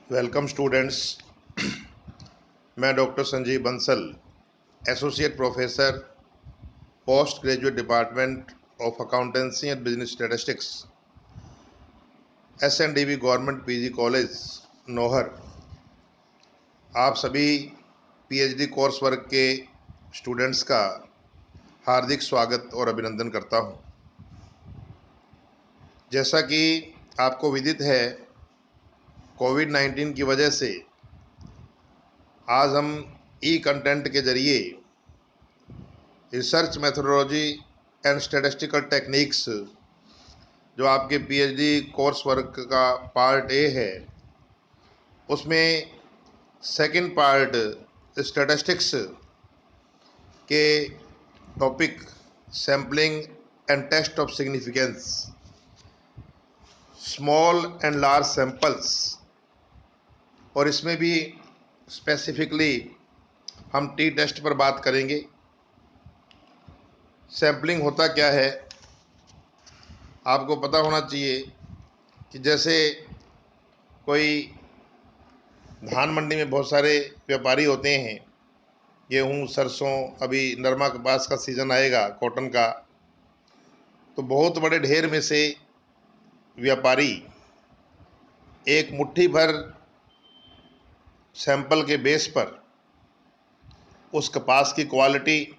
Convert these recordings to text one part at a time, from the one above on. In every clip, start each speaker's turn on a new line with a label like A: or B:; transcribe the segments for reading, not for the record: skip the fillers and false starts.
A: Welcome students. मैं doctor Sanjeev Bansal, associate professor, post graduate department of accountancy and business statistics, SNDB government PG college Nohar, आप सभी PhD course work के students का हार्दिक स्वागत और अभिनंदन करता हूं। जैसा कि आपको विदित है, कोविड-19 की वजह से आज हम कंटेंट के जरिए research methodology and statistical techniques, जो आपके PhD कोर्स वर्क का पार्ट ए है, उसमें सेकंड पार्ट स्टैटिस्टिक्स के topic sampling and test of significance, small and large samples, और इसमें भी स्पेसिफिकली हम टी टेस्ट पर बात करेंगे। सैम्पलिंग होता क्या है, आपको पता होना चाहिए कि जैसे कोई धान मंडी में बहुत सारे व्यापारी होते हैं, गेहूँ, सरसों, अभी नरमा कपास का सीज़न आएगा, कॉटन का, तो बहुत बड़े ढेर में से व्यापारी एक मुट्ठी भर सैंपल के बेस पर उस कपास की क्वालिटी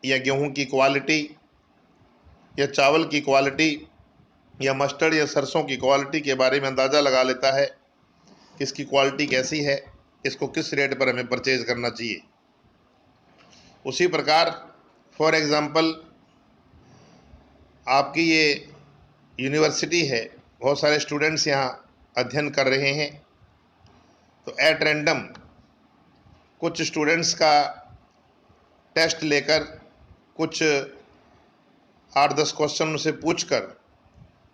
A: या गेहूं की क्वालिटी या चावल की क्वालिटी या मस्टर्ड या सरसों की क्वालिटी के बारे में अंदाज़ा लगा लेता है कि इसकी क्वालिटी कैसी है, इसको किस रेट पर हमें परचेज करना चाहिए। उसी प्रकार फॉर एग्ज़ाम्पल आपकी ये यूनिवर्सिटी है, बहुत सारे स्टूडेंट्स यहाँ अध्ययन कर रहे हैं, तो एट रैंडम कुछ स्टूडेंट्स का टेस्ट लेकर कुछ 8-10 क्वेश्चन उनसे पूछकर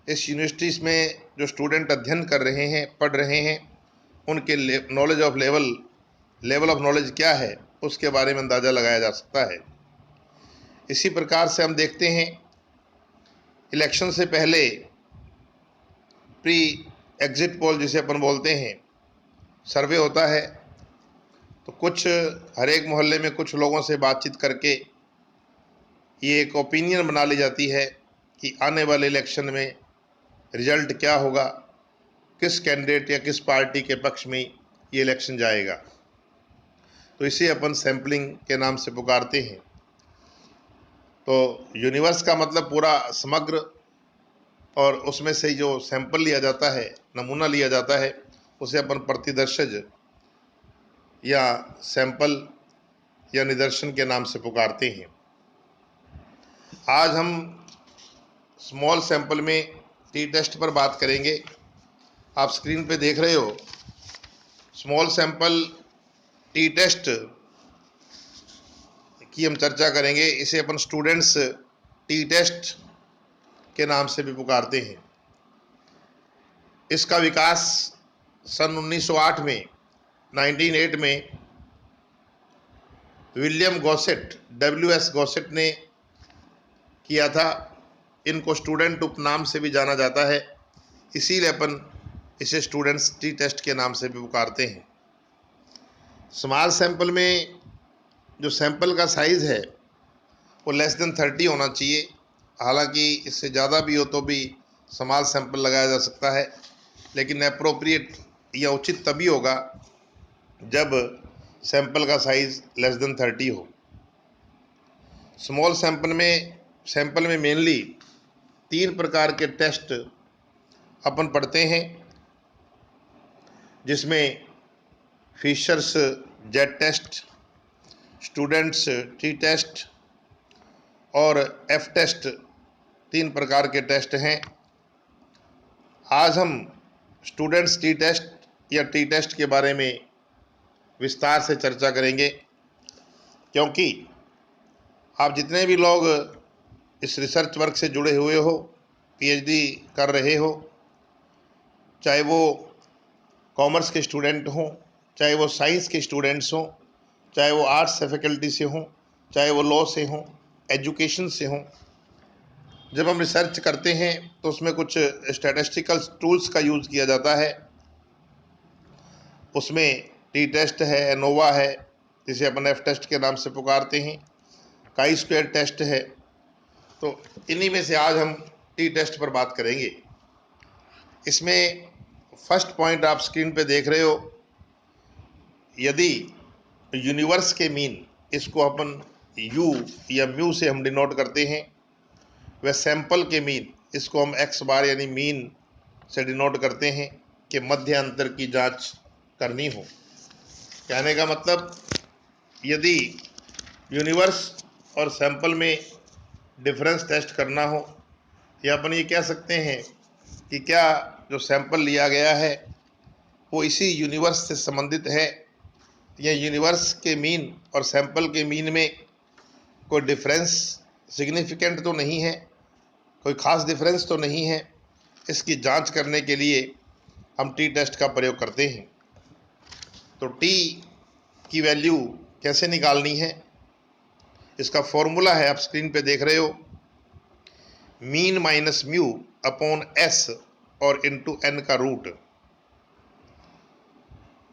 A: इस यूनिवर्सिटीज़ में जो स्टूडेंट अध्ययन कर रहे हैं, पढ़ रहे हैं, उनके लेवल ऑफ नॉलेज क्या है, उसके बारे में अंदाज़ा लगाया जा सकता है। इसी प्रकार से हम देखते हैं, इलेक्शन से पहले प्री एग्जिट पोल जिसे अपन बोलते हैं, सर्वे होता है, तो कुछ हर एक मोहल्ले में कुछ लोगों से बातचीत करके ये एक ओपिनियन बना ली जाती है कि आने वाले इलेक्शन में रिजल्ट क्या होगा, किस कैंडिडेट या किस पार्टी के पक्ष में ये इलेक्शन जाएगा। तो इसे अपन सैम्पलिंग के नाम से पुकारते हैं। तो यूनिवर्स का मतलब पूरा समग्र, और उसमें से जो सैंपल लिया जाता है, नमूना लिया जाता है, उसे अपन प्रतिदर्शज या सैंपल या निदर्शन के नाम से पुकारते हैं। आज हम स्मॉल सैंपल में टी टेस्ट पर बात करेंगे। आप स्क्रीन पे देख रहे हो, स्मॉल सैंपल टी टेस्ट की हम चर्चा करेंगे। इसे अपन स्टूडेंट्स टी टेस्ट के नाम से भी पुकारते हैं। इसका विकास सन 1908 में 1908 में विलियम गॉसेट, WS गॉसेट ने किया था। इनको स्टूडेंट उपनाम से भी जाना जाता है, इसीलिए अपन इसे स्टूडेंट्स टी टेस्ट के नाम से भी पुकारते हैं। स्मॉल सैंपल में जो सैंपल का साइज़ है वो लेस देन 30 होना चाहिए। हालांकि इससे ज़्यादा भी हो तो भी स्मॉल सैंपल लगाया जा सकता है, लेकिन अप्रोप्रिएट या उचित तभी होगा जब सैंपल का साइज़ लेस देन 30 हो। स्मॉल सैंपल में मेनली 3 प्रकार के टेस्ट अपन पढ़ते हैं, जिसमें Fisher's Z test, students t test और F टेस्ट, 3 प्रकार के टेस्ट हैं। आज हम स्टूडेंट्स टी टेस्ट या टी टेस्ट के बारे में विस्तार से चर्चा करेंगे, क्योंकि आप जितने भी लोग इस रिसर्च वर्क से जुड़े हुए हो, PhD कर रहे हो, चाहे वो कॉमर्स के स्टूडेंट हों, चाहे वो साइंस के स्टूडेंट्स हों, चाहे वो आर्ट्स से फैकल्टी से हों, चाहे वो लॉ से हों, एजुकेशन से हों, जब हम रिसर्च करते हैं तो उसमें कुछ स्टैटिस्टिकल टूल्स का यूज़ किया जाता है। उसमें टी टेस्ट है, एनोवा है, जिसे अपन एफ टेस्ट के नाम से पुकारते हैं, काई स्क्वायर टेस्ट है। तो इन्हीं में से आज हम टी टेस्ट पर बात करेंगे। इसमें फर्स्ट पॉइंट आप स्क्रीन पे देख रहे हो, यदि यूनिवर्स के मीन, इसको अपन यू या म्यू से हम डिनोट करते हैं, वह सैंपल के मीन, इसको हम एक्स बार यानी मीन से डिनोट करते हैं, कि मध्य अंतर की जांच करनी हो। कहने का मतलब, यदि यूनिवर्स और सैंपल में डिफरेंस टेस्ट करना हो, या अपन ये कह सकते हैं कि क्या जो सैंपल लिया गया है वो इसी यूनिवर्स से संबंधित है, या यूनिवर्स के मीन और सैंपल के मीन में कोई डिफरेंस सिग्निफिकेंट तो नहीं है, कोई खास डिफरेंस तो नहीं है। इसकी जांच करने के लिए हम टी टेस्ट का प्रयोग करते हैं। तो टी की वैल्यू कैसे निकालनी है, इसका फॉर्मूला है, आप स्क्रीन पे देख रहे हो, mean minus mu upon s और इनटू एन का रूट।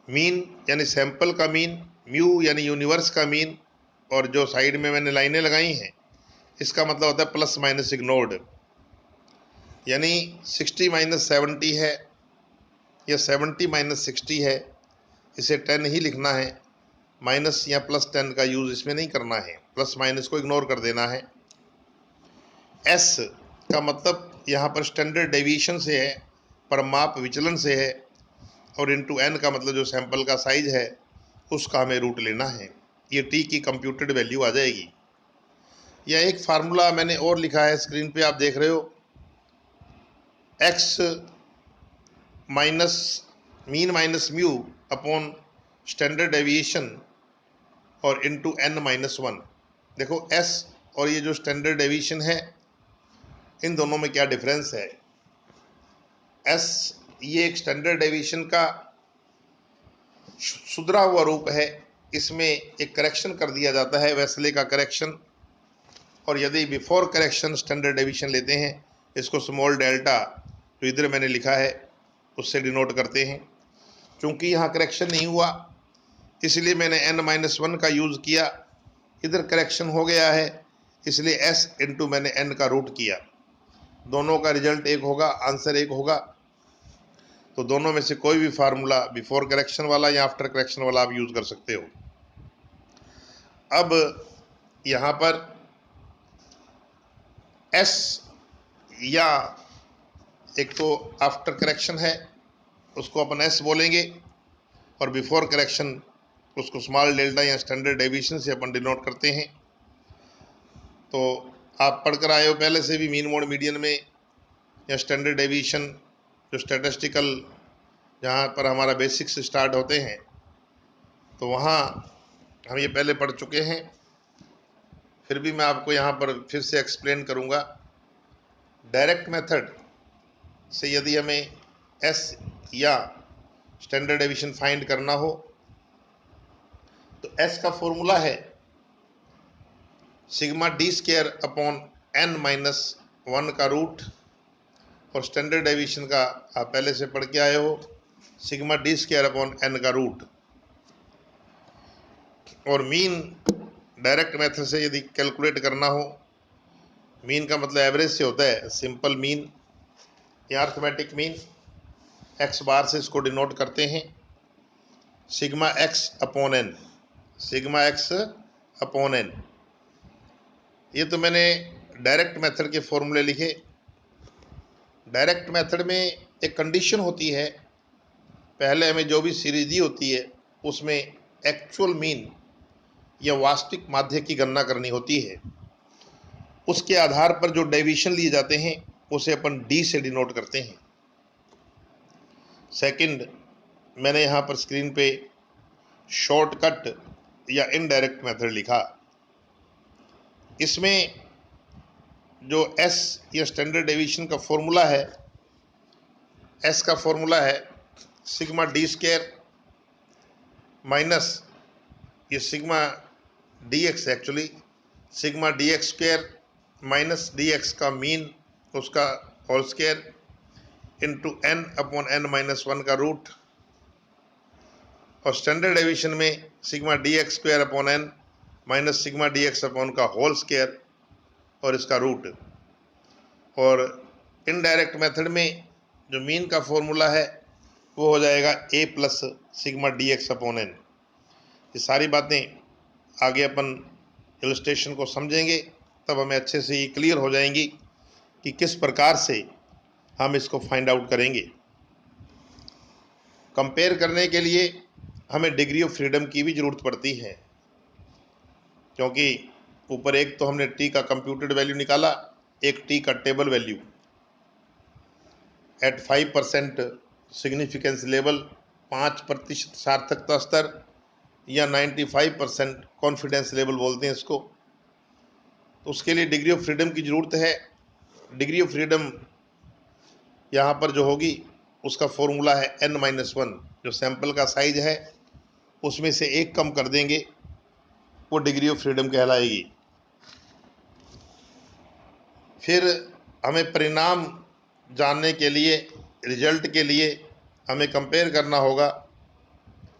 A: मीन यानी सैंपल का मीन, म्यू यानी यूनिवर्स का मीन, और जो साइड में मैंने लाइनें लगाई हैं इसका मतलब होता है प्लस माइनस इग्नोर्ड। यानी 60 माइनस 70 है या 70 माइनस 60 है, इसे 10 ही लिखना है, माइनस या प्लस 10 का यूज़ इसमें नहीं करना है, प्लस माइनस को इग्नोर कर देना है। एस का मतलब यहाँ पर स्टैंडर्ड डेविएशन से है, परमाप विचलन से है, और इनटू एन का मतलब जो सैंपल का साइज है उसका हमें रूट लेना है। ये टी की कंप्यूटेड वैल्यू आ जाएगी। यह एक फार्मूला मैंने और लिखा है, स्क्रीन पे आप देख रहे हो, x minus mean minus mu upon standard deviation और इनटू एन माइनस 1। देखो एस और ये जो स्टैंडर्ड डेविएशन है, इन दोनों में क्या डिफरेंस है। एस ये एक स्टैंडर्ड डेविएशन का सुधरा हुआ रूप है, इसमें एक करेक्शन कर दिया जाता है, वेस्ले का करेक्शन। और यदि बिफोर करेक्शन स्टैंडर्ड डेविएशन लेते हैं, इसको स्मॉल डेल्टा जो इधर मैंने लिखा है उससे डिनोट करते हैं। क्योंकि यहाँ करेक्शन नहीं हुआ इसलिए मैंने n-1 का यूज़ किया, इधर करेक्शन हो गया है इसलिए s इंटू मैंने n का रूट किया। दोनों का रिजल्ट एक होगा, आंसर एक होगा। तो दोनों में से कोई भी फार्मूला, बिफोर करेक्शन वाला या आफ्टर करेक्शन वाला, आप यूज़ कर सकते हो। अब यहाँ पर s या एक तो आफ्टर करेक्शन है उसको अपन s बोलेंगे, और बिफोर करेक्शन उसको स्मॉल डेल्टा या स्टैंडर्ड डेविएशन से अपन डिनोट करते हैं। तो आप पढ़कर आए हो पहले से भी, मीन मोड मीडियन में या स्टैंडर्ड डेविएशन, जो स्टैटिस्टिकल जहाँ पर हमारा बेसिक्स स्टार्ट होते हैं, तो वहाँ हम ये पहले पढ़ चुके हैं। फिर भी मैं आपको यहाँ पर फिर से एक्सप्लेन करूँगा। डायरेक्ट मेथड से यदि हमें एस या स्टैंडर्ड डेविएशन फाइंड करना हो तो एस का फॉर्मूला है sigma D square upon N minus 1 का रूट, और स्टैंडर्ड डेविएशन का आप पहले से पढ़ के आए हो, sigma D square upon N का रूट। और मीन डायरेक्ट मेथड से यदि कैलकुलेट करना हो, मीन का मतलब एवरेज से होता है, सिंपल मीन या अर्थमेटिक मीन, एक्स बार से इसको डिनोट करते हैं, sigma x upon N, sigma x upon N. ये तो मैंने डायरेक्ट मेथड के फॉर्मूले लिखे। डायरेक्ट मेथड में एक कंडीशन होती है, पहले हमें जो भी सीरीज दी होती है उसमें एक्चुअल मीन या वास्तविक माध्य की गणना करनी होती है। उसके आधार पर जो डेविएशन लिए जाते हैं उसे अपन डी से डिनोट करते हैं। सेकंड, मैंने यहाँ पर स्क्रीन पे शॉर्टकट या इनडायरेक्ट मेथड लिखा। इसमें जो एस या स्टैंडर्ड डेविएशन का फॉर्मूला है, एस का फॉर्मूला है सिग्मा डी स्क्वायर माइनस ये sigma D X, actually sigma D X square minus D X का मीन उसका whole square into N upon n-1 का रूट। और स्टैंडर्ड डेविएशन में sigma D X square upon N minus sigma D x upon का whole square और इसका root. और indirect method में जो मीन का फॉर्मूला है वो हो जाएगा a plus sigma D x upon N. ये सारी बातें आगे अपन इलस्ट्रेशन को समझेंगे तब हमें अच्छे से ये क्लियर हो जाएंगी कि किस प्रकार से हम इसको फाइंड आउट करेंगे। कंपेयर करने के लिए हमें डिग्री ऑफ फ्रीडम की भी ज़रूरत पड़ती है, क्योंकि ऊपर एक तो हमने टी का कंप्यूटेड वैल्यू निकाला, एक टी का table value at 5% significance level, 5% सार्थकता स्तर या 95% कॉन्फिडेंस लेवल बोलते हैं इसको। तो उसके लिए डिग्री ऑफ फ्रीडम की ज़रूरत है। डिग्री ऑफ फ्रीडम यहाँ पर जो होगी उसका फॉर्मूला है n-1। जो सैंपल का साइज है उसमें से एक कम कर देंगे, वो डिग्री ऑफ फ्रीडम कहलाएगी। फिर हमें परिणाम जानने के लिए, रिजल्ट के लिए हमें कंपेयर करना होगा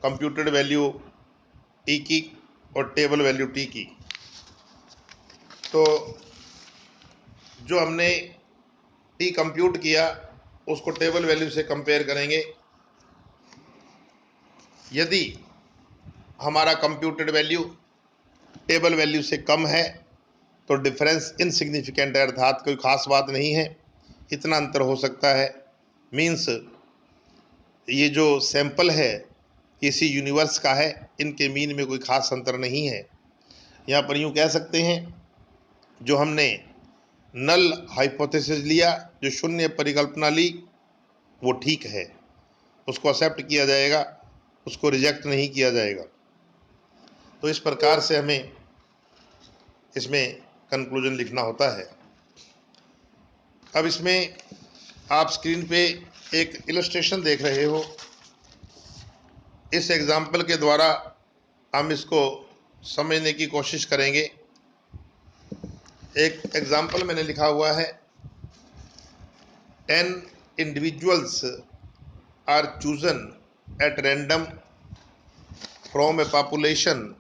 A: कंप्यूटेड वैल्यू टी की और टेबल वैल्यू टी की। तो जो हमने टी कंप्यूट किया उसको टेबल वैल्यू से कंपेयर करेंगे। यदि हमारा कंप्यूटेड वैल्यू टेबल वैल्यू से कम है तो डिफरेंस इनसिग्निफिकेंट है, अर्थात कोई खास बात नहीं है, इतना अंतर हो सकता है। मीन्स ये जो सैंपल है किसी यूनिवर्स का है, इनके मीन में कोई खास अंतर नहीं है। यहाँ पर यूँ कह सकते हैं जो हमने नल हाइपोथेसिस लिया, जो शून्य परिकल्पना ली, वो ठीक है, उसको एक्सेप्ट किया जाएगा, उसको रिजेक्ट नहीं किया जाएगा। तो इस प्रकार से हमें इसमें कंक्लूजन लिखना होता है। अब इसमें आप स्क्रीन पे एक इलस्ट्रेशन देख रहे हो। इस एग्जाम्पल के द्वारा हम इसको समझने की कोशिश करेंगे। एक एग्जाम्पल मैंने लिखा हुआ है, 10 individuals are chosen at random from a population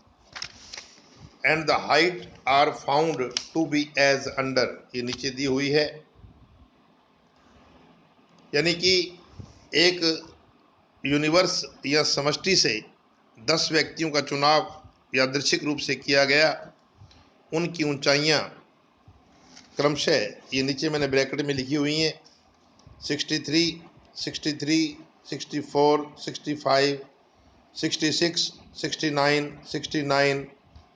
A: and the height are found to be as under. ये नीचे दी हुई है, यानी कि एक यूनिवर्स या समष्टि से 10 व्यक्तियों का चुनाव यादृच्छिक रूप से किया गया। उनकी ऊंचाइयां क्रमशः, ये नीचे मैंने ब्रैकेट में लिखी हुई हैं, 63, 63, 64, 65, 66, 69, 69,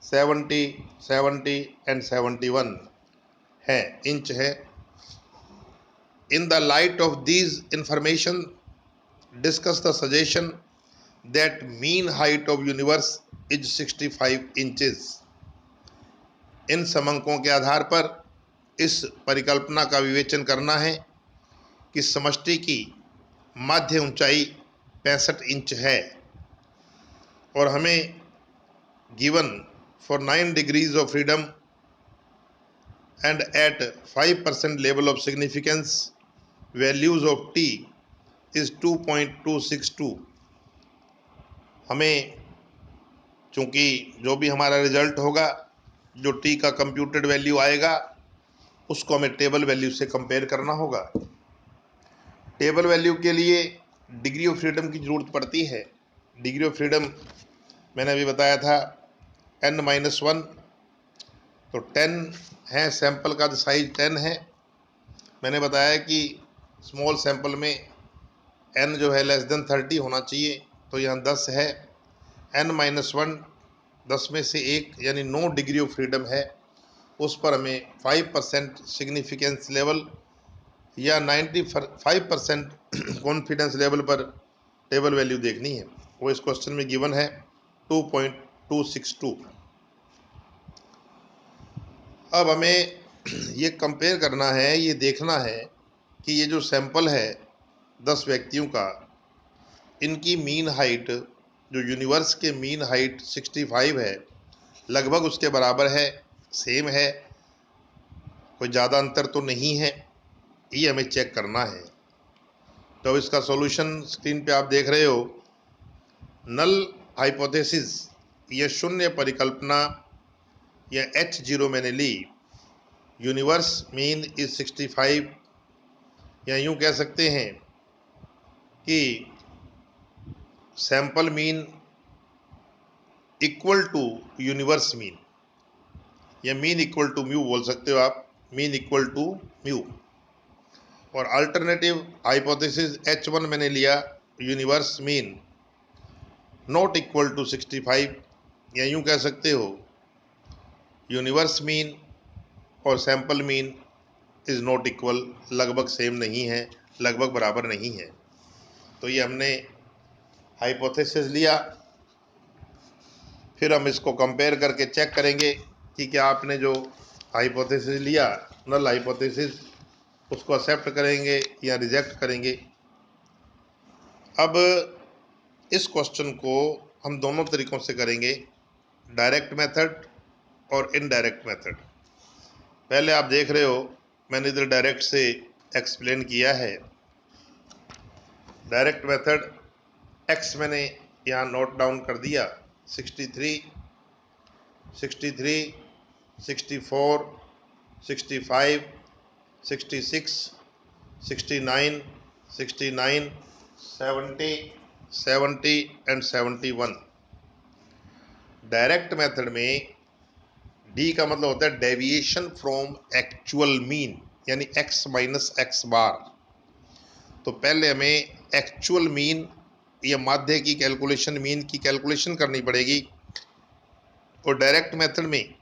A: 70, 70 एंड 71 है, इंच है। In the light of these information, discuss the suggestion that mean height of universe is 65 inches. इन समंकों के आधार पर इस परिकल्पना का विवेचन करना है कि समष्टि की माध्य ऊंचाई 65 इंच है, और हमें given for 9 degrees of freedom and at 5% level of significance values of t is 2.262। हमें चूंकि जो भी हमारा रिजल्ट होगा, जो टी का कंप्यूटेड वैल्यू आएगा, उसको हमें टेबल वैल्यू से कंपेयर करना होगा। टेबल वैल्यू के लिए डिग्री ऑफ फ्रीडम की ज़रूरत पड़ती है। डिग्री ऑफ फ्रीडम मैंने अभी बताया था n-1, तो 10 है, सैंपल का जो साइज 10 है। मैंने बताया कि स्मॉल सैंपल में n जो है लेस देन 30 होना चाहिए, तो यहाँ 10 है। n-1 10 में से एक, यानी 9 डिग्री ऑफ फ्रीडम है। उस पर हमें 5% सिग्निफिकेंस लेवल या 95% कॉन्फिडेंस लेवल पर टेबल वैल्यू देखनी है। वो इस क्वेश्चन में गिवन है 2.262। अब हमें ये कंपेयर करना है, ये देखना है कि ये जो सैंपल है 10 व्यक्तियों का, इनकी मीन हाइट, जो यूनिवर्स के मीन हाइट 65 है, लगभग उसके बराबर है, सेम है, कोई ज़्यादा अंतर तो नहीं है, ये हमें चेक करना है। तो अब इसका सॉल्यूशन स्क्रीन पे आप देख रहे हो। नल हाइपोथेसिस या शून्य परिकल्पना या H0 मैंने ली, यूनिवर्स मीन इज 65, या यूं कह सकते हैं कि sample mean equal to universe mean, या मीन इक्वल टू म्यू बोल सकते हो आप, मीन इक्वल टू म्यू। और अल्टरनेटिव हाइपोथेसिस H1 मैंने लिया, universe mean not equal to 65, या यूं कह सकते हो यूनिवर्स मीन और sample mean is not equal, लगभग सेम नहीं है, लगभग बराबर नहीं है। तो ये हमने हाइपोथेसिस लिया, फिर हम इसको कंपेयर करके चेक करेंगे कि क्या आपने जो हाइपोथेसिस लिया, नल हाइपोथेसिस, उसको एक्सेप्ट करेंगे या रिजेक्ट करेंगे। अब इस क्वेश्चन को हम दोनों तरीकों से करेंगे, डायरेक्ट मेथड और इनडायरेक्ट मेथड। पहले आप देख रहे हो मैंने इधर डायरेक्ट से एक्सप्लेन किया है। डायरेक्ट मेथड एक्स मैंने यहाँ नोट डाउन कर दिया, 63, 63, 64, 65, 66, 69, 69, 70, 70 एंड 71। डायरेक्ट मेथड में डी का मतलब होता है डेविएशन फ्रॉम एक्चुअल मीन, यानी एक्स माइनस एक्स बार। तो पहले हमें एक्चुअल मीन या माध्य की कैलकुलेशन, मीन की कैलकुलेशन करनी पड़ेगी। और डायरेक्ट मेथड में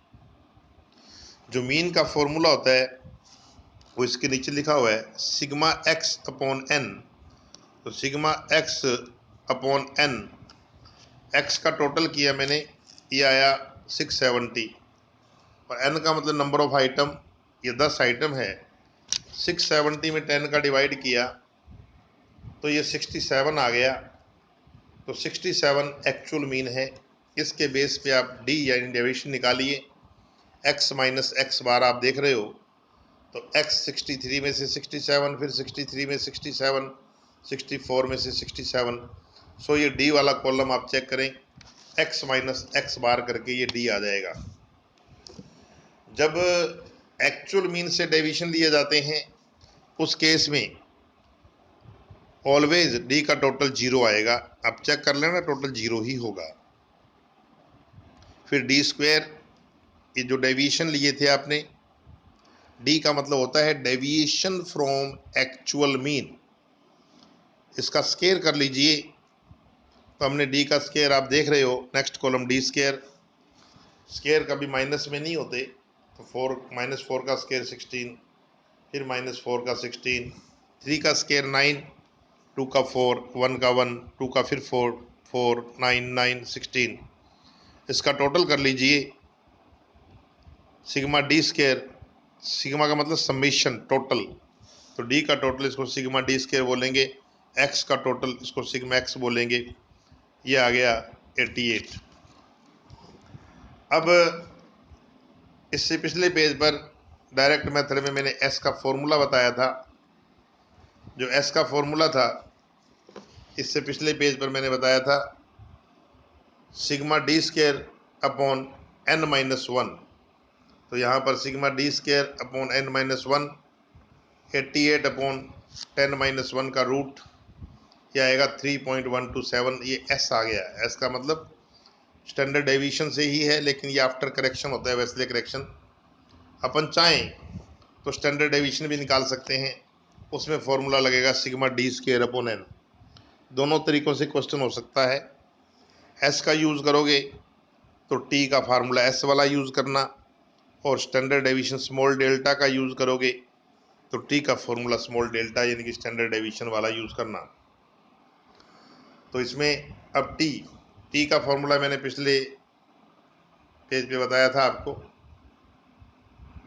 A: जो मीन का फॉर्मूला होता है वो इसके नीचे लिखा हुआ है, सिग्मा एक्स अपॉन एन। तो sigma x upon n, x का टोटल किया मैंने, ये आया 670, और एन का मतलब नंबर ऑफ आइटम, ये 10 आइटम है। 670 में 10 का डिवाइड किया तो ये 67 आ गया। तो 67 एक्चुअल मीन है। इसके बेस पे आप डी यानी डेविएशन निकालिए। एक्स माइनस एक्स बार आप देख रहे हो, तो x 63 में से 67, फिर 63 में 67, 64 में से 67। सो ये डी वाला कॉलम आप चेक करें, x माइनस एक्स बार करके ये डी आ जाएगा। जब एक्चुअल मीन से डेविएशन लिए जाते हैं उस केस में ऑलवेज डी का टोटल 0 आएगा। आप चेक कर लेना, टोटल 0 ही होगा। फिर डी स्क्वायर, ये जो डेविएशन लिए थे आपने, डी का मतलब होता है डेविएशन फ्रॉम एक्चुअल मीन। इसका स्केयर कर लीजिए, तो हमने डी का स्केयर आप देख रहे हो, next column D square. Square कभी माइनस में नहीं होते, तो 4 -4 का स्केयर 16, फिर -4 का 16, 3 का स्केयर 9, 2 का 4, 1 का 1, 2 का फिर 4, 4, 9, 9, 16। इसका टोटल कर लीजिए, सिग्मा डी स्केयर, सिग्मा का मतलब समेशन, टोटल। तो डी का टोटल इसको सिग्मा डी स्केयर बोलेंगे, एक्स का टोटल इसको सिग्मा एक्स बोलेंगे। ये आ गया 88। अब इससे पिछले पेज पर डायरेक्ट मेथड में मैंने एस का फॉर्मूला बताया था। जो एस का फॉर्मूला था इससे पिछले पेज पर मैंने बताया था, sigma d square upon N minus 1। तो यहाँ पर sigma d square upon N minus 1, 88 अपॉन 10 माइनस 1 का रूट, यह आएगा 3.127। ये एस आ गया। एस का मतलब स्टैंडर्ड डेविएशन से ही है, लेकिन ये आफ्टर करेक्शन होता है, वेस्ले करेक्शन। अपन चाहें तो स्टैंडर्ड डेविएशन भी निकाल सकते हैं, उसमें फॉर्मूला लगेगा sigma D square upon n. दोनों तरीक़ों से क्वेश्चन हो सकता है। एस का यूज़ करोगे तो टी का फार्मूला एस वाला यूज़ करना, और स्टैंडर्ड डेविएशन स्मॉल डेल्टा का यूज़ करोगे तो टी का फॉर्मूला स्मॉल डेल्टा यानी कि स्टैंडर्ड डेविएशन वाला यूज़ करना। तो इसमें अब टी का फॉर्मूला मैंने पिछले पेज पे बताया था आपको,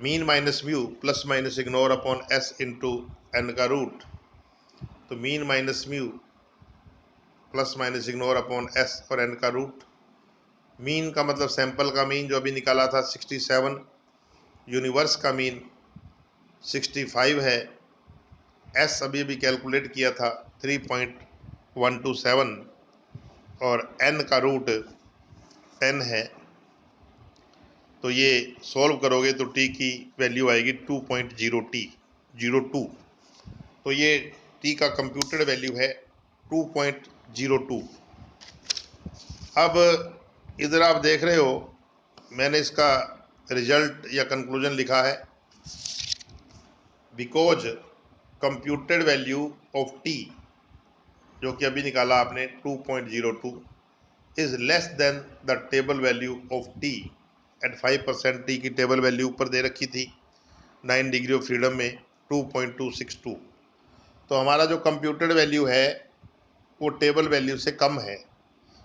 A: mean minus mu plus minus ignore upon s into N का रूट। तो mean minus mu plus minus ignore upon s और एन का रूट। मीन का मतलब सैंपल का मीन जो अभी निकाला था 67, यूनिवर्स का मीन 65 है, एस अभी अभी कैलकुलेट किया था 3.127, और n का रूट 10 है, तो ये सॉल्व करोगे तो t की वैल्यू आएगी 2.02। तो ये t का कंप्यूटेड वैल्यू है 2.02। अब इधर आप देख रहे हो मैंने इसका रिजल्ट या कंक्लूजन लिखा है, because computed value of t जो कि अभी निकाला आपने 2.02 is less than the table value of t at 5%। t की टेबल वैल्यू ऊपर दे रखी थी 9 डिग्री ऑफ फ्रीडम में 2.262। तो हमारा जो कंप्यूटेड वैल्यू है वो टेबल वैल्यू से कम है।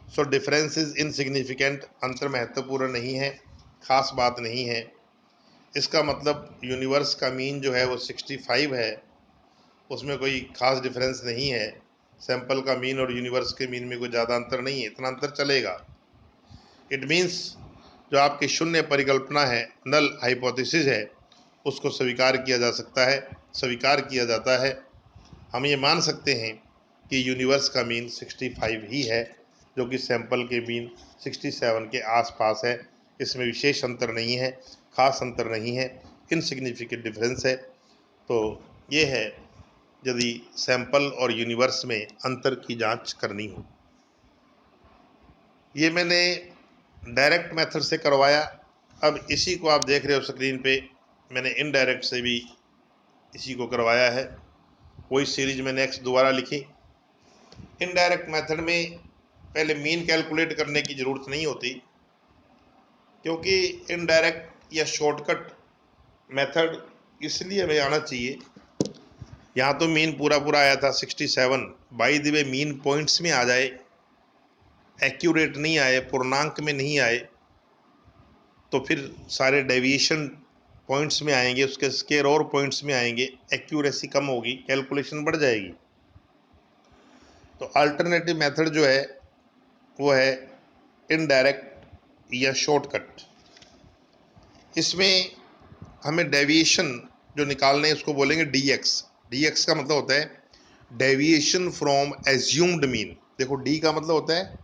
A: सो डिफरेंस इज इनसिग्निफिकेंट, अंतर महत्वपूर्ण नहीं है, खास बात नहीं है। इसका मतलब यूनिवर्स का मीन जो है वो 65 है, उसमें कोई खास डिफरेंस नहीं है। सैंपल का मीन और यूनिवर्स के मीन में कोई ज़्यादा अंतर नहीं है, इतना अंतर चलेगा। इट मीन्स जो आपकी शून्य परिकल्पना है, नल हाइपोथेसिस है, उसको स्वीकार किया जा सकता है, स्वीकार किया जाता है। हम ये मान सकते हैं कि यूनिवर्स का मीन 65 ही है, जो कि सैंपल के मीन 67 के आसपास है। इसमें विशेष अंतर नहीं है, खास अंतर नहीं है, इनसिग्निफिकेंट डिफरेंस है। तो ये है यदि सैंपल और यूनिवर्स में अंतर की जांच करनी हो। ये मैंने डायरेक्ट मेथड से करवाया। अब इसी को आप देख रहे हो स्क्रीन पे, मैंने इनडायरेक्ट से भी इसी को करवाया है। वही सीरीज मैंने नेक्स्ट दोबारा लिखी। इनडायरेक्ट मेथड में पहले मीन कैलकुलेट करने की ज़रूरत नहीं होती, क्योंकि इनडायरेक्ट या शॉर्टकट मेथड इसलिए हमें आना चाहिए। यहाँ तो मीन पूरा पूरा आया था 67, by the way mean points में आ जाए, एक्यूरेट नहीं आए, पूर्णांक में नहीं आए, तो फिर सारे डेविएशन पॉइंट्स में आएंगे, उसके स्केयर और पॉइंट्स में आएंगे, एक्यूरेसी कम होगी, कैलकुलेशन बढ़ जाएगी। तो अल्टरनेटिव मेथड जो है वो है इनडायरेक्ट या शॉर्टकट। इसमें हमें डेविएशन जो निकालने हैं उसको बोलेंगे dx। dx का मतलब होता है डेविएशन फ्रॉम एज्यूम्ड मीन। देखो d का मतलब होता है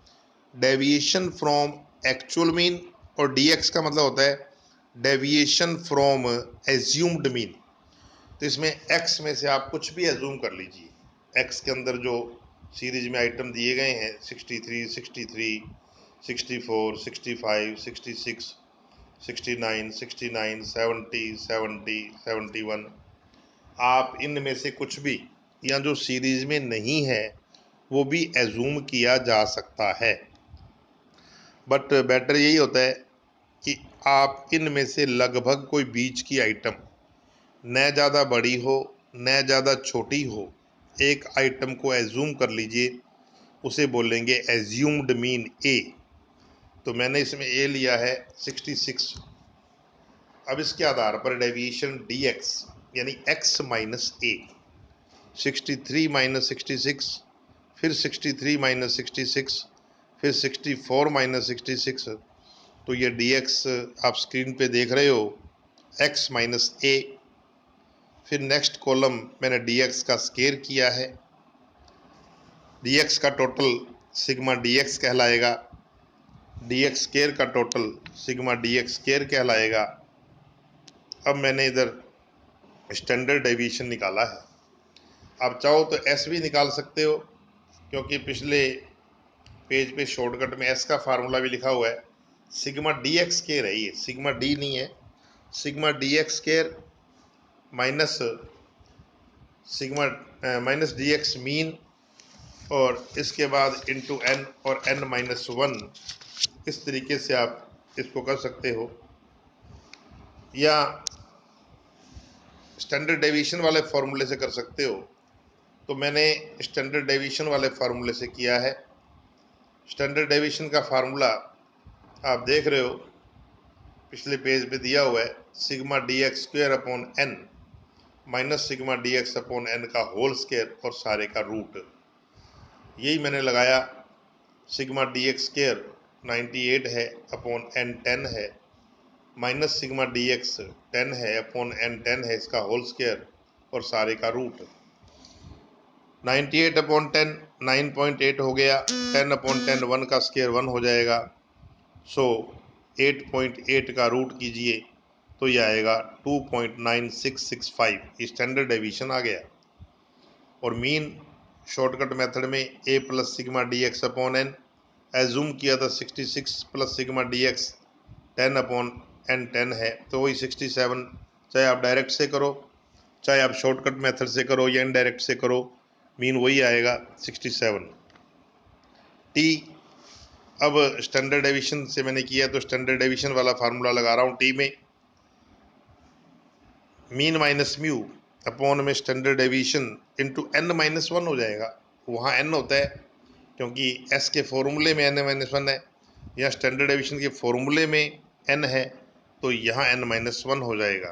A: डेविएशन फ्रॉम एक्चुअल मीन, और dx का मतलब होता है डेविएशन फ्रॉम एज्यूम्ड मीन। तो इसमें x में से आप कुछ भी एज्यूम कर लीजिए। x के अंदर जो सीरीज में आइटम दिए गए हैं 63, 63, 64, 65, 66, 69, 69, 70, 70, 71, आप इनमें से कुछ भी या जो सीरीज में नहीं है वो भी एज्यूम किया जा सकता है। बट बेटर यही होता है कि आप इनमें से लगभग कोई बीच की आइटम, न ज़्यादा बड़ी हो न ज़्यादा छोटी हो, एक आइटम को एज्यूम कर लीजिए, उसे बोलेंगे एज्यूम्ड मीन ए। तो मैंने इसमें ए लिया है 66। अब इसके आधार पर डेविएशन dx यानी x माइनस ए, 63 माइनस 66, फिर 63 माइनस 66, फिर 64 माइनस 66। तो ये dx आप स्क्रीन पे देख रहे हो, x माइनस ए। फिर नेक्स्ट कॉलम मैंने dx का स्केयर किया है, dx का टोटल सिग्मा dx कहलाएगा, dx स्केयर का टोटल सिग्मा dx स्केयर कहलाएगा। अब मैंने इधर स्टैंडर्ड डेविएशन निकाला है। आप चाहो तो एस भी निकाल सकते हो, क्योंकि पिछले पेज पे शॉर्टकट में एस का फार्मूला भी लिखा हुआ है। सिग्मा dx स्केयर है ये, सिग्मा d नहीं है। Sigma dx square minus sigma minus dx mean, और इसके बाद इंटू n और n माइनस 1। इस तरीके से आप इसको कर सकते हो, या स्टैंडर्ड डेविएशन वाले फार्मूले से कर सकते हो। तो मैंने स्टैंडर्ड डेविएशन वाले फार्मूले से किया है। स्टैंडर्ड डेविएशन का फार्मूला आप देख रहे हो, पिछले पेज पे दिया हुआ है, sigma dx square upon n minus sigma dx upon n का होल स्क्वायर और सारे का रूट। यही मैंने लगाया। सिग्मा dx स्क्वायर 98 है अपॉन n 10 है, माइनस सिग्मा dx 10 है अपॉन n 10 है, इसका होल स्क्वायर और सारे का रूट। 98 अपॉन 10 9.8 हो गया, 10/10 1 का स्क्वायर 1 हो जाएगा। सो 8.8 का रूट कीजिए तो ये आएगा 2.9665, स्टैंडर्ड डेविएशन आ गया। और मीन शॉर्टकट मेथड में a plus sigma D x upon n assume किया था 66 plus sigma D x 10/n10 है, तो वही 67, चाहे आप डायरेक्ट से करो चाहे आप शॉर्टकट मेथड से करो या इनडायरेक्ट से करो, मीन वही आएगा 67। टी अब स्टैंडर्ड डेविएशन से मैंने किया तो स्टैंडर्ड डेविएशन वाला फार्मूला लगा रहा हूँ। टी में मीन माइनस म्यू अपॉन में स्टैंडर्ड डेविएशन इंटू n-1 हो जाएगा। वहाँ n होता है क्योंकि s के फॉर्मूले में n-1 है, या स्टैंडर्ड डेविएशन के फॉर्मूले में n है, तो यहाँ n-1 हो जाएगा।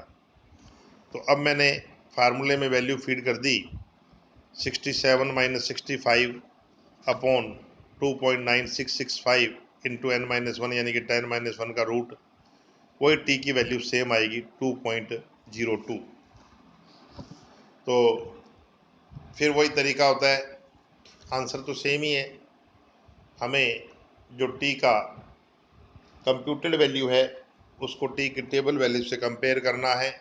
A: तो अब मैंने फार्मूले में वैल्यू फीड कर दी 67 माइनस 65 अपॉन 2.9665 इंटू n-1 यानी कि 10-1 का रूट, वही टी की वैल्यू सेम आएगी 2.02। तो फिर वही तरीका होता है, आंसर तो सेम ही है। हमें जो टी का कंप्यूटेड वैल्यू है उसको टी की टेबल वैल्यू से कंपेयर करना है।